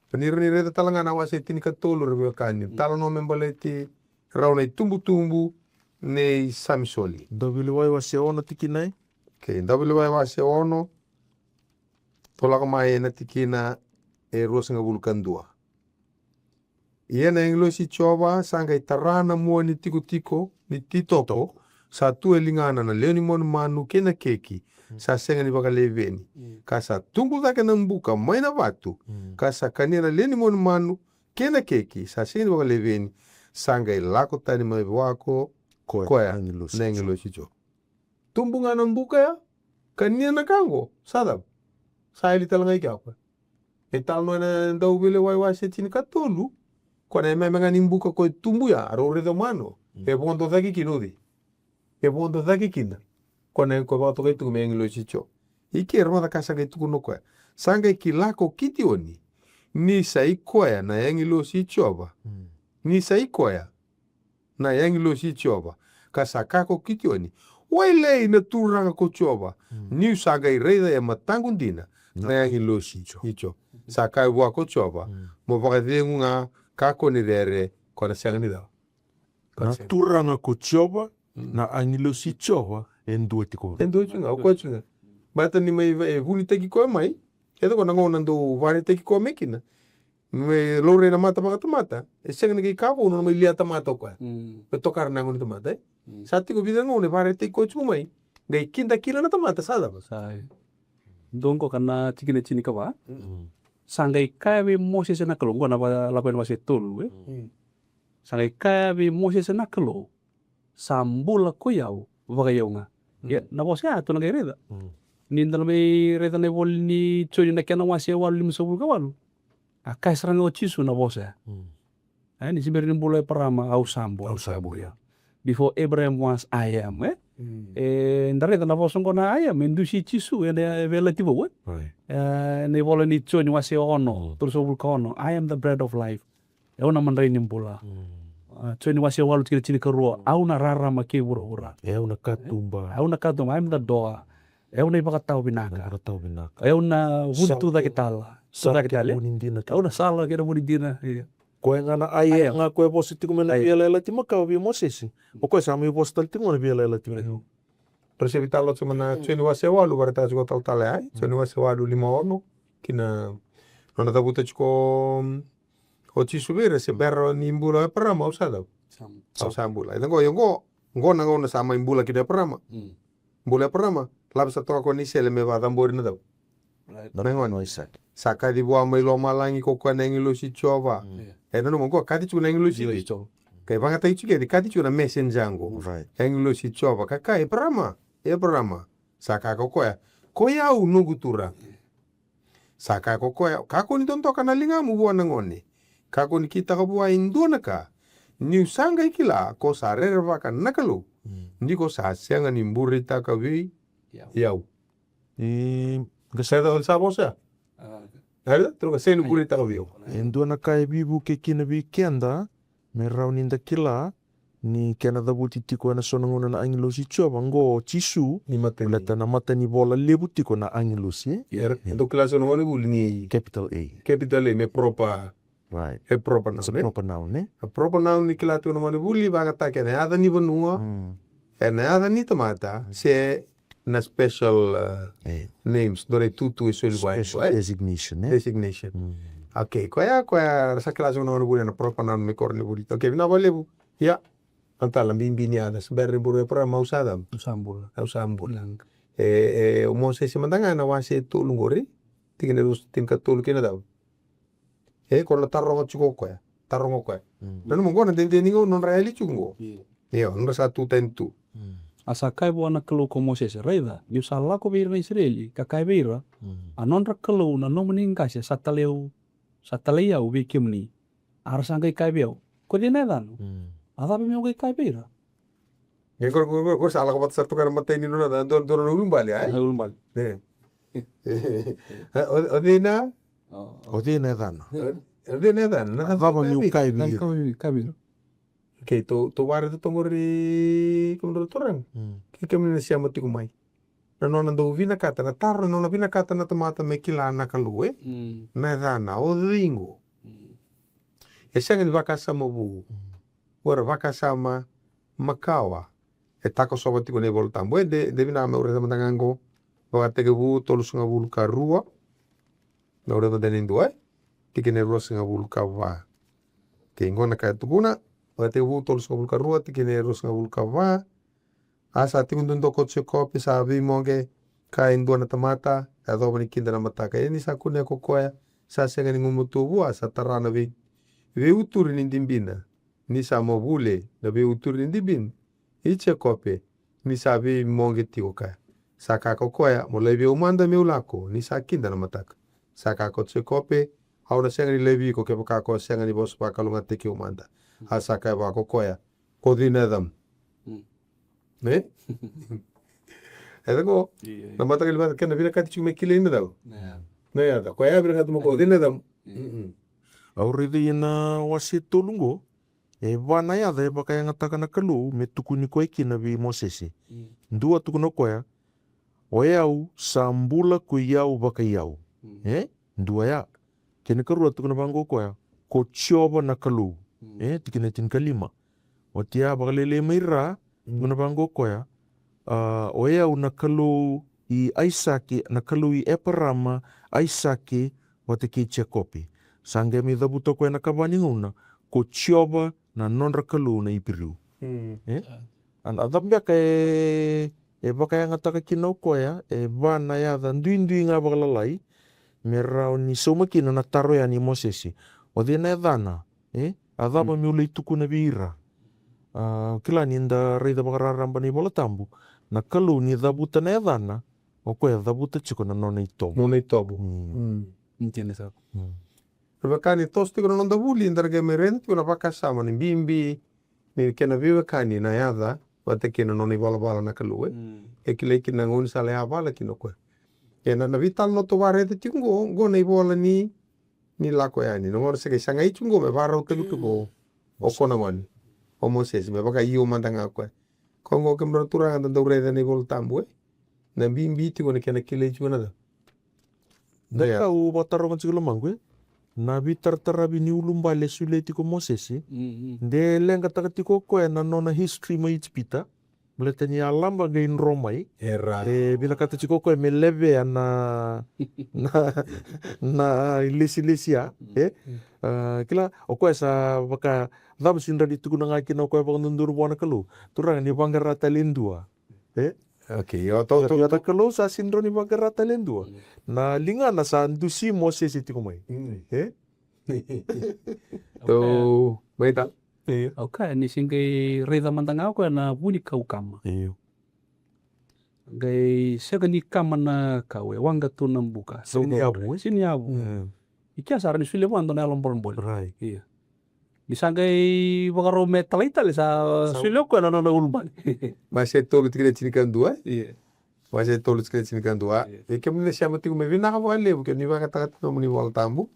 penirni reda talanga na wase tini katolo rebe kani talano membaleti rauna tumbu ne samisoli Dabili wai wase ono tikinai ke dabili wai wase ono tolaka mai na tikina rosa nga vulkandua iena englo si choba sanga itarana mua ni tiko ni titoto sa tu elingana na leoni mon manu kena keki sa senga ni baka leveni kasa tungu dake na mbuka maina watu kasa kanina leni mon manu kena keki sa senga ni baka leveni sanga ilako tani mai wako koya nengelo si choba tumbunga na mbuka ya kanina na kango sadab sa ili talanga ikapa e tal no na ndau bile wai se tini katolu kona me menga nimbuka ko tumbu ya ro redo mano e bondo daki kinodi e bondo daki kina kona ko ba to ke tu me ngilo chicho iki erma da kasa ke tu no ko sanga kilako kitioni ni sai koya na ngilo chicho ba ni sai koya na ngilo chicho ba kasakako kitioni waile na turanga ko choba ni saga ireda ya matangundina na ngilo chicho sakai wa ko choba mo ba nga kako ni dere kona siang ni da na turanga ko choba na angilo si choba endo tiko chunga ko chunga bata ni mai vuni teki ko mai edo kona ngona ndo vani teki ko mekina me lore na mata mata e siang ni kapo no mai lia tamata ko pe tokar na ngoni tamata sati ko bidang ngone vare teki ko chumai ngai kinda kila na tamata sada ba sai dongo kana tikine chini ka ba sangai kaya be Moses na kalo ngona ba lapen wase tolu sangai kaya be Moses na kalo sambula ko yau vaga yaunga ya na bosia to na gereda ni ndala me reda ne vol ni choni na kana wase walu lim sobul ka walu akai serang o chisu na bosia ni siberin bula parama au sambo ya before Abraham was I am ndare na boson kona I am ndusi chisu ene relativo ne vola ni choni wase ono to sobul ka ono I am the bread of life e ona mandai ni bula choni wase walu tikile chini ka rua au na rara ma ke ura una katumba I'm the door una ipakatau binaka una huntu da kitala sa kitale una sala kera munindina koe ngana ai nga koe positiku mena biela ti maka bi Moses o koe sa mi postal ti ngona biela ti mena Terus vitalo cuma na choni wase walu barata ko tal tal ai choni wase walu lima ono kina nona tabuta chiko o chisubire se berro ni mbula parama usada sambula ito ngo na ngona sama imbula kida parama mbula parama labsa to ko ni sele me va tambori na daw no isa saka di bua mai lo malangi ko ko nengi lo si chova no mo ko kati chu nengi lo si kai banga tai chu ke di kati chu na messenjango nengi lo si chova kaka e parama saka ko ya unu gutura saka ko ya kako ni tonto kana linga mu bua ngone kako ni kita ko bua indona ka ni usanga ikila ko sa rerva ka nakalo ndi ko sa sianga ni mburita ka wi yau gasada sa bosa Ada terus saya nunggu di tahu endo na kai bibu ke kina bi kenda me rauninda kila ni kena da buti tiko na sonangona na angelo si choba ngo chisu ni mata lata na mata ni bola lebu tiko na angelo si endo kelas sonangona bulni capital A me propa right e propa noun proper noun a proper noun ni kelas sonangona buli baga ta kene ada ni benua ada ni tomata se na special names dore tutu e special designation okay koya sa kelas sonangona buli na propa noun me korne buli okay na lebu ya antala bimbini ada sebenarnya buru para mau sadam usambula o Moses se mandanga na wase tu lungori tingene rus tim katul kena daw kono tarongo chuko ko nanu mo gona den ningo non reali chungo yo non sa tu tentu asa kai buana kelo ko Moses reida ni usala ko beira Israeli ka kai beira anon ra kelo na no meninga se sataleu u bikimni arasanga kai beu ko dinedan ada be me kai beira ko sala ko batsar to kana matay ni no na don umbali ay umbali odina dan na vamos mi kai beira okay to ware to tongori como doutoran que me se chama tikumai na nona do vina kata na tarro nona vina kata na tomata me kila na kalue na dana o dingo ese ngi vakasa mobu ora vakasa ma makawa e tako soba tiko ne voltambo de vina me ore mandango va te bu tolu sunga bul karua na ore da denindu tikene rosa nga bul kawa ke ngona ka tukuna va te bu tolu sunga bul karua tikene rosa nga bul kawa asa tikundun do kotse kopi sa vi monge ka indua na tamata ado bani kinda na mataka ini sakune kokoya sa senga ni ngumutu bua sa tarana vi uturi ni dimbina ni sa mobule na vi uturi ni dimbin iche kope ni sa vi monge tiko ka Saka kokoya mo levi umanda meu lako ni sakinda na mataka. Saka ko tsekope au na senga ni levi ko ke ko senga ni bos pa kalunga teki umanda. Ha saka ba kokoya ko dinadam. Ne? Eda ko na mataka li kena vira kati chume kile ina dau. Na ya da ko ya vira kati mo ko dinadam. Au rede ina wase tolungo e wana ya da e baka yang ataka na kalu me tukuni koe kina vi Mosese. Ndua tukuna koea o eau sambula ko iau baka iau. Ndua ya. Kene karua tukuna bango koea ko tioba na kalu. Tikina tin kalima. O tia baka lele maira tukuna bango koea o eau na kalu i Aisake na kalu i Eparama Aisake o te ki Tsekopi. Sange mi dabuto koe na kawani nguna ko tioba na nonra kalu na ipiriu. An adambia ka e baka yang ataka kinau koea e wana ya da ndui nga baka lalai me rao ni somakina na taro ya ni Mosesi. O dina e dana adaba mi ulei tuku na vira. Kila ni nda reida baka raramba ni bola tambu na kalu ni dabuta na e dana o koea dabuta chiko na nona i tobu. Nona i tobu. Entiende sa. Kani tos tiko na nonda vuli ndarga merenda tiko na pakasama ni bimbi ni kena vive kani na yada wate kena noni bala na kalu e kile kina ngoni sale avala kino koe kena na vital no to warete tiko go na ibola ni lako yani no ngor seke sanga ichungo me bara utelu ko o kona mani o Moses me baka iyo mandanga koe kongo kembra turanga tanda urede ni bol tambu na bimbi tiko na kena kile ichuna da Daka u batarongan sigula mangwe na bitartarabi ni ulumbale sule tiko Mosesi de lenga taka tiko koe na nona history mo itipita mleta ni alamba gain Romai era de bila kata tiko koe me leve na ilesi-lesia kila o koe sa baka dam sindra di tuku na ngaki na koe baka nunduru buana kalu turang ni bangarata lendua okay yo to kata kalu sa sindro ni bangarata lendua na linga na sa ndusi Mosesi tiko mai to baita Okay, ni singai reda mantanga ko na Vunikau kama. Gai sega ni kama na kawe wanga tu nambuka. Sini abu. Ikia sara ni sule wando na lombol bol. Right. Iya. Di sangai bagaro metal sa sule ko na ulban. Masih tolu tikile tinikan dua Iya. Masih tolu tikile tinikan dua e kem ne siama tiku me vina ka wale bu ni wanga takat no muni wal tambu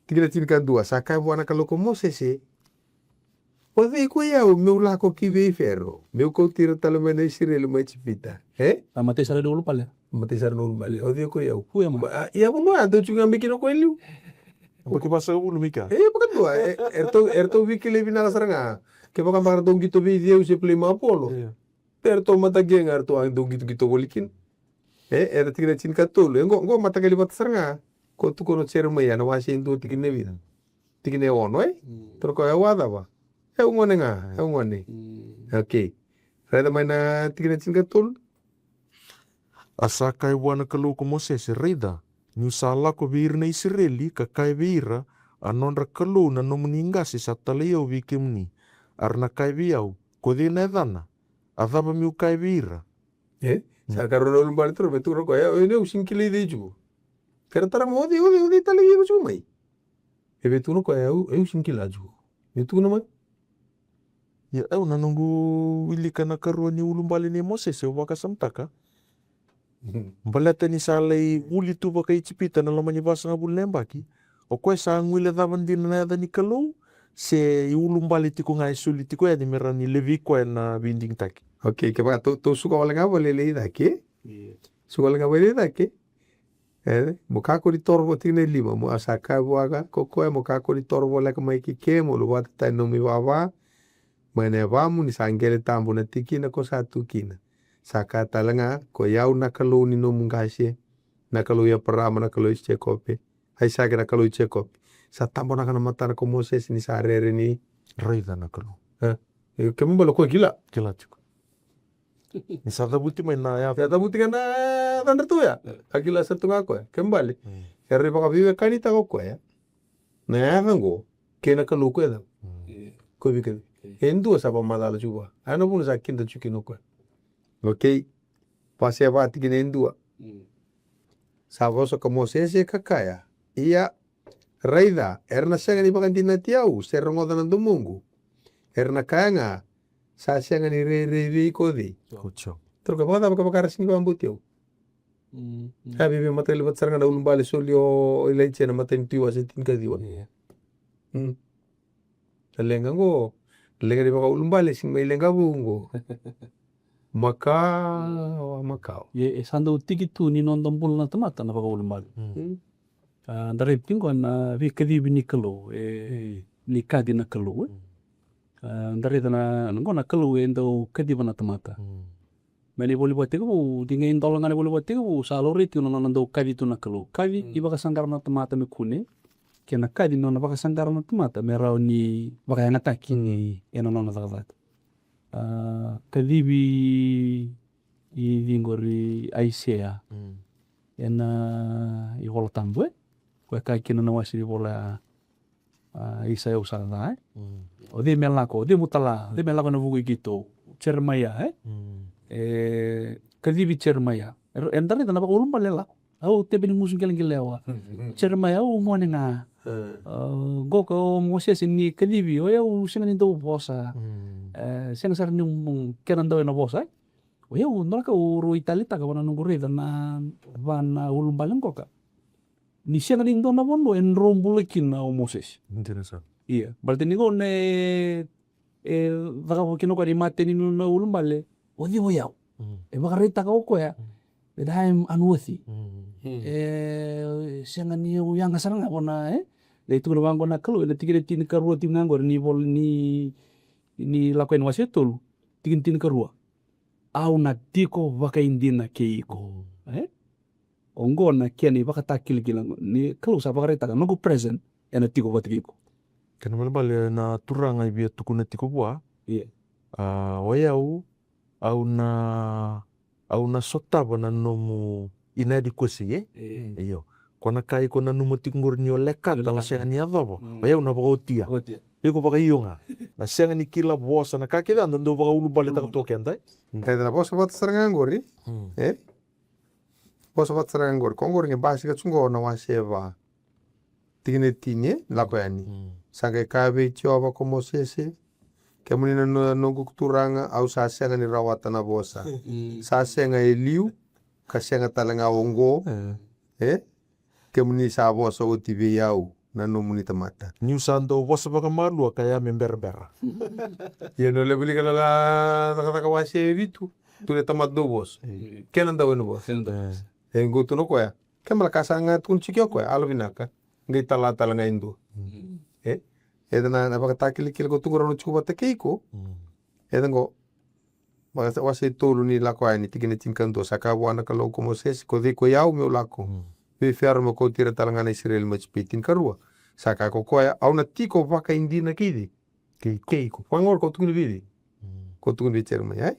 tikile tinikan dua sakai buana kalau ko Mosese o ve ko ya o meu la ko ki ve ferro meu ko tira talo me nei sirelo mai chipita Mate sara do ulpal ya. mate sar no bale o ve ko ya Fu ya ma. ya mo ando chunga mbikino ko eliu Porque pasa ulu mika. bukan dua erto vikile vina saranga ke baka mar dong gitu vi dia se plema polo erto mata genga erto ang dong gitu wolikin era tikile tinikan tolu ngo mata kali mata saranga ko tu kono ser mai ana wasi ndo tikine vida tikine ono tro ko ya wada ba ngone nga ngone okay rada mai na tikine tinikan tolu Asaka e wana kalu ko Mosese rida ni usala ko vir na Israeli ka kai vira anonra kalu na nomuningasi sa taleo vikimni arna kai viau ko dina edana adaba mi kai vira sa karono lumbal tro betu ko ya ne usinkile de ju kera tara mo di tali yo ju mai e betu no ko ya usinkila ju betu no mai ya au na nungu wili kana karua ni ulumbali ni Mosese waka samtaka Baleta ni salai uli tu baka itipita na lamanya basa nga bulembaki. O koe sa ngwile dhavan din na yada ni kalou se ulumbali tiko nga isuli tiko ya di mera ni levi koe na binding taki. Okay, ke baka to suka wala nga wale le dake. Suka wala nga wale dake. Mukako di torbo tine lima mo asaka buaga kokoe mukako di torbo la kama ikike mo lu wata tai no mi wawa. Mane wamu ni sangele tambo na tiki na ko satu kina. Saka talanga ko yau na kalu ni no mungasi na kalu ya parama na kalu Tsekopi ai saka na kalu Tsekopi sa tambo na kana mata na ko Moses ni sa rere ni Raida na kalu. Kemu balo ko gila Chuko. Ni sa dabuti mai na ya. ya tabuti kana tanda tu ya agila satu ngako kembali erre baka vive kanita ko ya na ya vengo kena kalu ko ya ko bi ke endo sa pa madala juba ano pun sa kinda chukino ko Okay. Pasea vati kine indua. Sa voso ka Mosese kakaya. Ia raida erna senga ni bakantina tiau serongoda na domungu. Erna kanga sa senga ni re kodi. Kocho. Terus kapag bakara singi bambu tiau. Habi be matali bat saranga na ulumbale solio ilaiche na matin tiwa sentin kadiwa. Talenga ngo lenga di baka ulumbale sing may lenga bungo. Macau. Ye sando tiki tu ni non dombul na tamata na baka ulumbale. Dari pingo na vi kadibi ni kalu ni kadi na kalu. Dari na ngona kalu endo kadiba na tamata. Meni boleh buat tiga, tinggal intol ngane boleh buat tiga, salori tu nona ndo kadi tu na kalu. Kadi iba kasanggar na tamata me kune. Kena kadi nona baka sanggar na tamata merau ni baka yang ataki eno nona takat. Kadibi I dingori Aisea. Ena I vola tambue. Kue kai kena na wasi vola Isaya usada. O de melako, de mutala, de melako na vugu gitu. Cermaya kadibi cermaya. Entare tanpa ulum palela. Au tebe ni musun kelen kelewa. Cermaya au mo nga. Go ko Moses ni kadibi o eu singa ni do bosa. Singa sar ni kenan do na bosa. O eu no ka uru italita ka wana nunguri na vana ulum baleng ko ka. Ni singa ni do na bondo en rombulekin na Moses. Interessant. Iya, berarti ni ko ne baka kino ka di mate ni na ulum bale. O di o yao. Baka rita ka ko ya. Bedaim unworthy. Singa ni uyang kasana nga kona le tu na ko na kalu na tigre tin karua tim ngangor ni bol ni lakuin wasetul tigin tin karua. Au na tiko baka indina keiko. Ongo na kiani baka takil kilang ni kalu sa baka rita ka magu present ena tiko batikiko. Kena malabale na turanga ibia tukuna tiko bua. Iya. Wayau au na sotaba na nomu ina di kusi iyo. Kona kai kona numu tingur ni oleka tala senga ni adabo. Wayau na baka otia. Iko baka iyonga. Na senga ni kila bosa na kakida ando baka ulu bale taka toke antai. Tadi na bosa bat sarangangori. Bosa bat sarangangori. Kongori nge basi ka tsungo na waseva. Tigine tinye lako yani. Sangkai kabe choba ko Mosese. Kemuni na nungu kuturanga au sa senga ni rawata na bosa. Sa senga Eliu. Ka senga talanga ongo. Kemuni sa bosa otibe yau. Na numuni tamata. New Sando bosa baka malua kaya member-bera. Ya no le beli kalau la taka wase vitu. Tu le tamat do bos. Kenan daw no bos. Engo tu no ko ya. Kemala kasanga tun chikyo ko ya alvinaka. Ngai tala nga indo. Edana na baka takili kil ko tungura no chuba te keiko. Edango baka wase tolu ni lako ai ni tigine tinkanto saka wana kalau ko Moses ko de ko yau me lako. Be fermo ko tira talanga na Israel machipitin karua. Saka ko koya au na tiko baka indina kidi. Keiko. Pangor ko tungni bidi. Ko tungni cerma ya.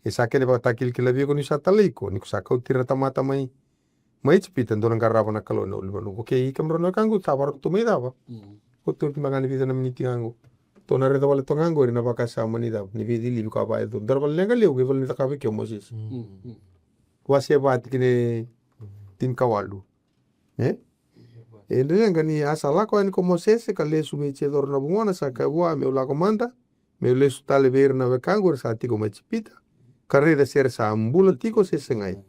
Saka ne baka takili kil bi ko ni sataliko ni ko saka tira tamata mai chipitan donan garraba na kalau no libanu. Okay, kamro na kangu tabar to me daba. Ko to mangani visa na miniti kangu. To na reda wale tongango ri na baka sa mani daba. Ni vidi libi ka ba edo. Darbal lenga leu ke wal ni takabe ke Moses. Wase bat kine tin kawalu. Lenga ni asala ko ani ko Moses ka lesu me chedor na bungona sa ka wa me la komanda. Me lesu tale ver na kangu sa tiko machipita. Karrera ser sa ambula tiko se sengai.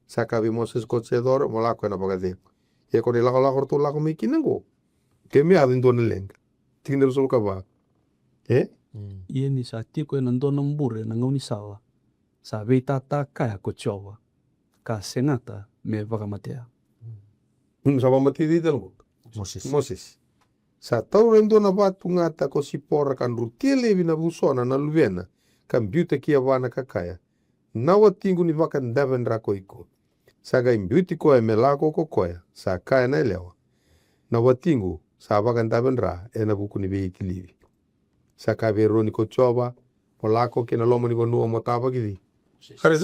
Saka bi Moses ko chedor mo la ko na bagade. Ye ko la to la ko mikinango. Ke me adin don lenga. Tingel sol ka ba. Ia ni sa tiko e nandona mbure na ngauni sawa. Sa veita ta kaya ko chowa. Ka sengata me vakamatea. Sa pamati dito Moses. Sa tau rendo na batu ngata ko si pora kan rutiele vina busona na luvena. Kan biuta kia wana kakaya. Nawa tingu ni vakan daven rako iko. Saga imbiuti ko e melako ko koya. Sa kaya na elewa. Nawa tingu sa vakan daven ra e na buku ni veiti livi. Sa ka veroni ko choba. Polako kena lomo ni ko nuwa motaba kidi. Kare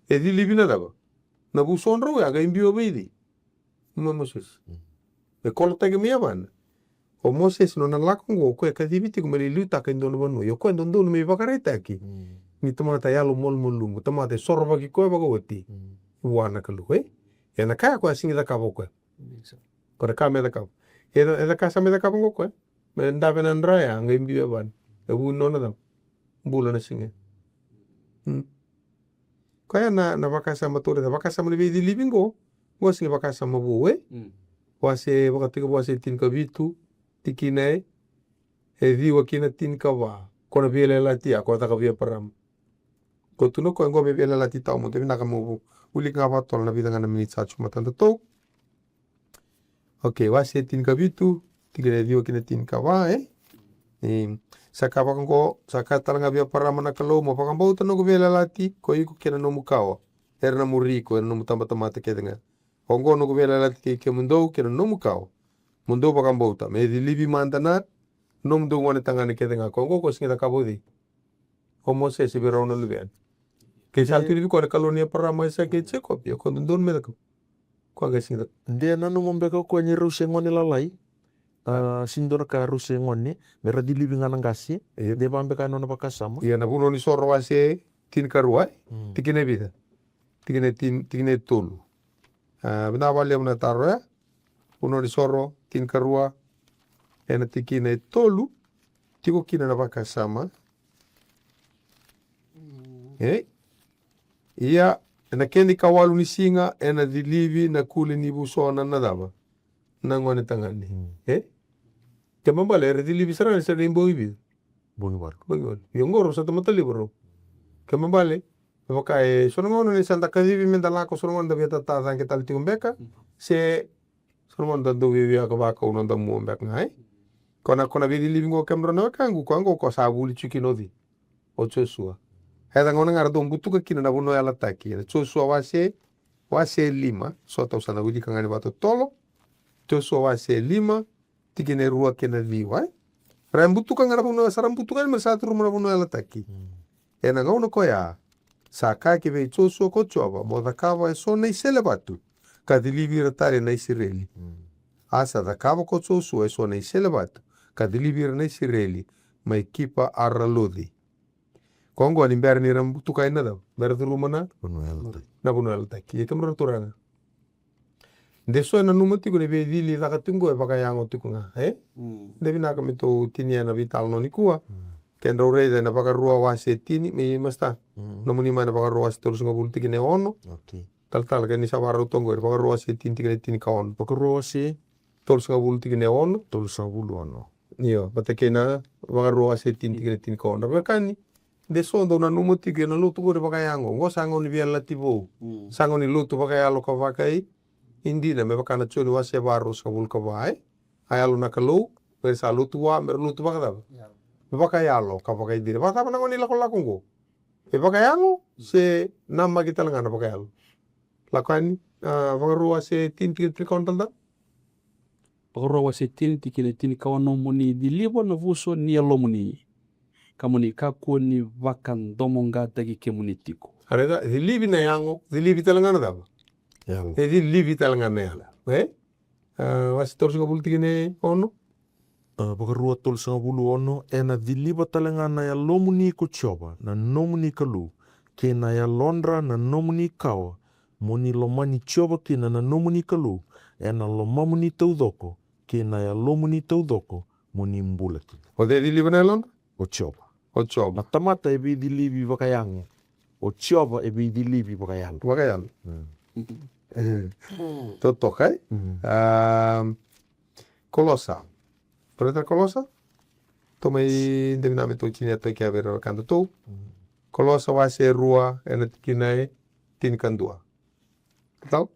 e di livi na daba. Na buson ro ya ga imbio veiti. Moses. E kola tege mia bana. O Moses no na lako ngo ko e kadibiti ko meli luta ka ndono banu. Yo ko ndono me vakareta aki. ni tamata yalo mol molungu tamata sorba ki koe baka wati wana kalu na kaya ko singi da kabo koe ko ka me da kabo eda ka sa me da kabo koe me ndave na ndraya ngai mbiwe ban bu nona dam bula na singe kaya na baka sa matore da baka sa mo be di living go singi baka sa mo buwe wase baka tiga wase tin ka bitu tikine di wakina tin ka wa kona biele lati ako ta ka via param ko tuno ko ngo biele lati ta mo te na ka mo uli ka va tol na vida ngana minit sa chuma tanda to okay wase tin ka bitu tikine di wakina tin ka wa saka ko saka talanga via param na kalo mo pa kambo tuno ko biele lati ko iku kena no mukawa erna muriko erna mutamba tamata kedenga ongo no ko biele lati ke mundo kena no mukawa mundo pa kambo ta me di libi mandanat nom do wana tangane kete nga kongo ko singa kabodi homo se sibirona lubian ke saltu di ko kalonia para mai sa ke cheko pio ko don me ko ga singa Ndia nanu mombeka ko ni ruse ngoni lalai. Sindor ka ruse ngoni mera di living anangasi de bambeka no baka sama. iya na buno ni soro wase tin karua tikine bida tikine tulu bina wale na tarwa buno ni soro tin karua ena tikine tolu tiko kina na baka sama iya ena kendi kawalu ni singa ena dilivi na kule ni busona na daba na ngone tangani kemambale era dilivi sarana sa rimbo ibi Bongi baru. yongoro sa tamatali bro kemambale baka sono ngono ni santa kadivi mendalako sono ngono da beta ta ke tal tikumbeka se sono ngono da do vivi ka baka uno da muombek ngai kona vidi living go kamro na kangu ko sabuli chikinodi o chosua heda ngona ngara dom butuka kina na buno ala taki na chosua wase lima sota usana widi kangani bato tolo chosua wase lima tikine rua kena viwa ram butuka ngara buno saram butuka ni satu rumah buno ala taki ena ngona ko ya saka ke ve chosua ko choba boda kava so nei sele batu ka dilivi ratare na Israeli asa da kava ko chosua so nei sele batu ka dilibir na Israeli mai kipa aralodi kongo ni ber ni ram tukai na da ber rumah na buno elta ki kamro turanga deso na numati ko ne be dili da katungo e baka yango tukunga devi na kamito tinia na vital no nikua kendo rede na baka rua wase tini me masta no muni mana baka rua terus ngabul tikine ono tal ke ni sabara tongo e baka rua se tini ka ono Baka rua se terus ngabul tikine ono tolu sabulu ano. Iyo, batakena baka rua se tin ka ono bakani deso do na numati ke na lutu ko baka yango ngo sango ni via lativo sango ni lutu baka yalo ka vakai indi na me baka na choni wase baro skabul ka vai ayalo na kalu per sa lutu wa mer lutu baka da me baka yalo ka baka dire baka na ngoni la ko ngo e baka yalo se namma kita ngana baka yalo lakani baka rua se tin ka ono tanda Pakaro wase tini kawana moni di libo na vuso ni alomuni. Kamuni kaku ni vakan domonga tagi kemuni tiko. Areda di libi na yango, di libi talangana daba. Di libi talangana yala. Wase torsi ka bulti kine ono? Baka rua tolu sabulu ono ena di liba talangana ya lomuni ko choba na nomuni kalu kena ya londra na nomuni kawa moni lomani choba kena na nomuni kalu ena lomamuni taudoko kena ya lomuni taudoko moni mbulati. O de di libi na londra? O choba. O choba. Na tamata e bi di libi wakayango. O choba e bi di libi wakayalo. Wakayalo. Totok Kolosa. Preta Kolosa? Tomei deviname to chini ato kia vera kando to. Kolosa wase rua ena tikinae tin kandua. Tau?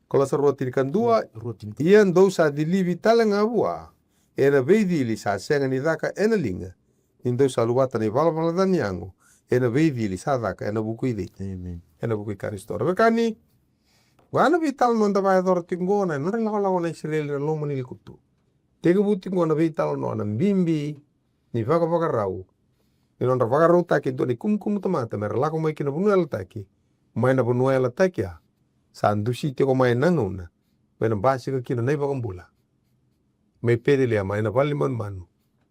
Kolosa rua tin kandua. Ian dosa di libi talanga bua. Ena veidili sa senga ni daka ena linga. Indo sa luata ni vala danyango. Ena veidili sa daka ena buku idi. Ena buku karistora. Bekani wana vital no nda vai dor tingona no la Israel lo moni kutu. Tega butingona vital no na bimbi ni vaga rau. Ni non vaga rau taki do ni kum tomata mer la ko mai kina bunuela taki. Mai na bunuela taki ya. Sandushi te ko mai nanguna. Mena basi ka kina nei bagambula. Mai pedele mai na vali manu.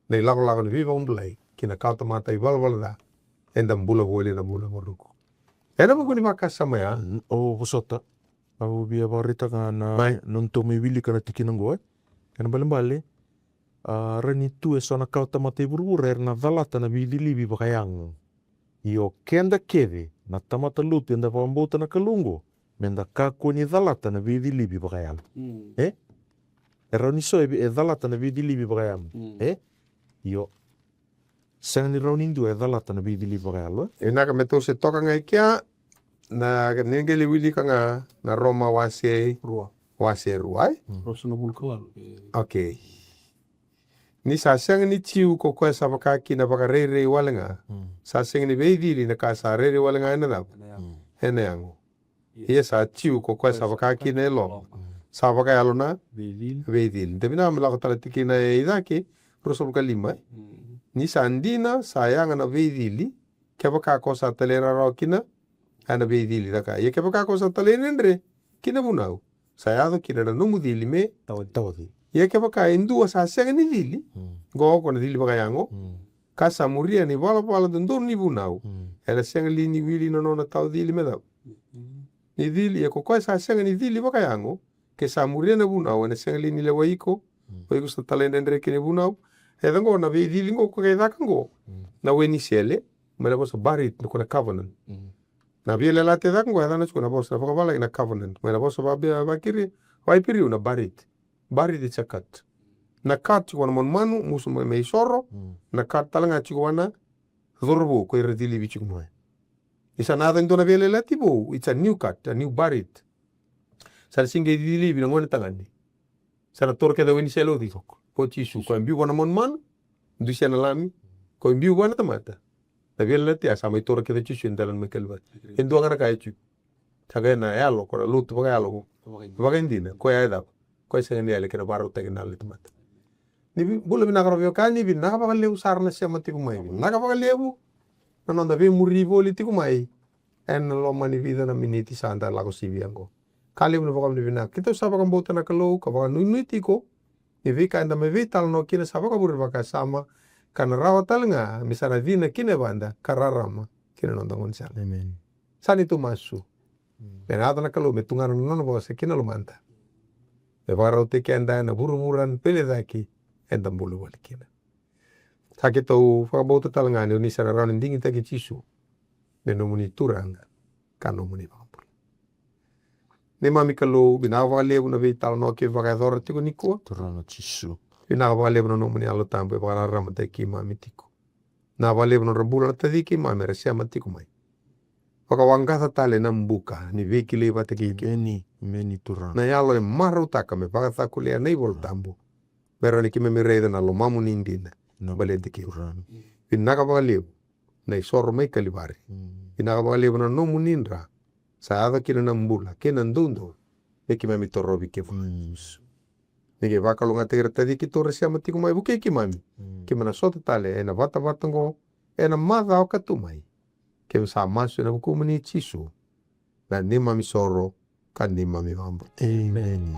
Nei lago ni viva umbulai. kina kauta mata i valvalda enda mbula voli na mbula moruku. Ena maguni makasama ya. O posota. Au bia varita kana nontomi wili kana tikina goe. Kana bale rani tu e sona kauta mata i burubura na valata na vidilibi bakayang. Io kenda keve na tamata lutu enda pambota na kalungo. Menda kako ni valata na vidilibi bakayang. Rani so e valata na vidilibi bakayang. Io sanga ni rauni ndu e valata na vidilibi bakayang. Inaka meto se toka ngai kia na nengeli wili kanga na Roma wase ruai. Rosana Vunikau. Okay. Ni sa senga ni tiu ko koe sa wakaki na waka rere walenga. Sa senga ni veidili na ka sa rere walenga ena nau. Ena yangu. Ia sa tiu ko koe sa wakaki na elo. Sa wakai alo na veidili. Tapi na melako tala tiki na idaki Rosana kalima. Ni sa andina sa yanga na veidili. Kia wakako sa talera rao kina. Ana veidili daka. Ia kia wakako sa talera nendre. Kina bunau. Sa yado kina na numu dili me. Tawadi. Ia kia waka indua sa senga ni dili. Goko na dili waka yango. Kasa muria ni wala dondor ni bunau. Ela senga li ni wili no na tau dili me dau. Ni dili ia kokoe sa senga ni dili waka yango. Ke sa muria na bunau. Ena senga li ni le waiko. Waiko sa talenda ndre kine bunau. Eda ngo na veidili ngo kukei daka ngo. Na weni sele. Mela bosa barit nuko na covenant. Na biele late daka ngo. Eda na chuko na bosa. Na waka na covenant. Mela bosa bakiri. Waipiriu na barit. Barit di cakat. Na kat chiko na manu musu me soro. Na kat talanga chiko wana zorbo ko iredili bichiko moe. Isa nada ndo na vele lati bo. It's a new cut, a new barit. Sa singe dili bi ngone tangani. Sa torke da weni selo di kok. Po chisu ko mbiu wana manu. Du sia na lami ko mbiu wana tamata. Na vele lati asa mai torke da chisu ndalan me kelba. Endo ngana kai chu. Taga na yalo ko lutu baga yalo. Baga indina ko ya da. Koi senga ni ale kena baru tegi nali temata. Ni bula binaka rovio kani bin naka baka lebu sarna siya matiku mai bin. Naka baka lebu nanonda be muri boli tiku mai. En lo mani vida na miniti santa lako sibi angko. Kali bina baka bina kita usah baka mbota na kalau ka baka nui tiko. Ni vika enda me vital no kina sa baka buri baka sama. Kana rawa talanga misana vina kina banda kararama kina nontongon siya. Amen. Sani tu masu. Benata na kalau metungan nono baka se kina lo manta. E varau te ke anda na buruburan pele daki enda mbulu wali kina. Sake tau whakabauta talangani o nisa na raunin dingi take chisu. Ne nomuni turanga ka nomuni whakapula. Ne mami kalau bina whakalebu na vei tala no ke whakadora tiko nikua. Turanga chisu. Bina whakalebu na nomuni alo tampu e whakararama te ki mami tiko. Na whakalebu na rambula na te ki mami resema tiko mai. Whakawangata tale na mbuka ni veki lewa te ki. Meni turanga. Na yalo e maru taka me whakatako lea nei bol tambu. Mera ni kime mireida na lo mamu ni indina. Bale te ki. Vinaka whakalebu. Na isoro mei kalibari. Vinaka whakalebu na nomu nindra. Sa adha kina na mbula. Kina ndundo. E kime mi torobi kefu. Nige wakalunga te kira tadi ki tore siya matiko mai buke ki mami. Kime na soto tale. Ena vata ngo. Ena madha o katumai. Kime sa masu na buku mani chisu. Na ni mami soro. Kan ni mami mambo. Amen.